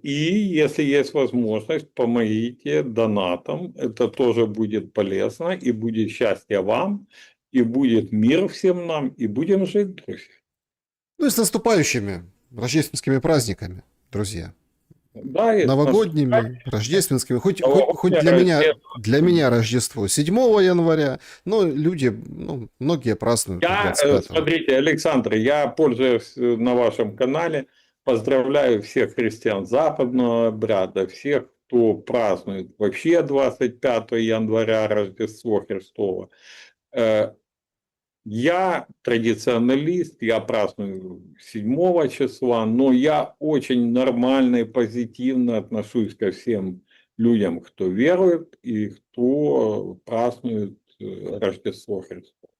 если есть возможность, помогите донатом, это тоже будет полезно, и будет счастье вам, и будет мир всем нам, и будем жить, друзья. Ну и с наступающими рождественскими праздниками, друзья. Да, новогодними, рождественскими, хоть для меня Рождество 7 января, но люди, ну, многие празднуют 25-го. Смотрите, Александр, я пользуюсь на вашем канале, поздравляю всех христиан западного обряда, всех, кто празднует вообще 25 января Рождество Христово. Я традиционалист, я праздную 7 числа, но я очень нормально и позитивно отношусь ко всем людям, кто верует и кто празднует Рождество Христово.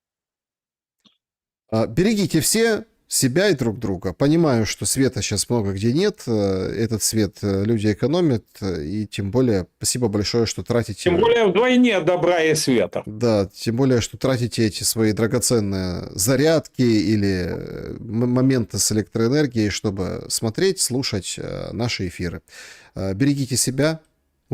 Берегите все себя и друг друга. Понимаю, что света сейчас много где нет. Этот свет люди экономят. И тем более, спасибо большое, что тратите... Тем более вдвойне добра и света. Да, тем более, что тратите эти свои драгоценные зарядки или моменты с электроэнергией, чтобы смотреть, слушать наши эфиры. Берегите себя,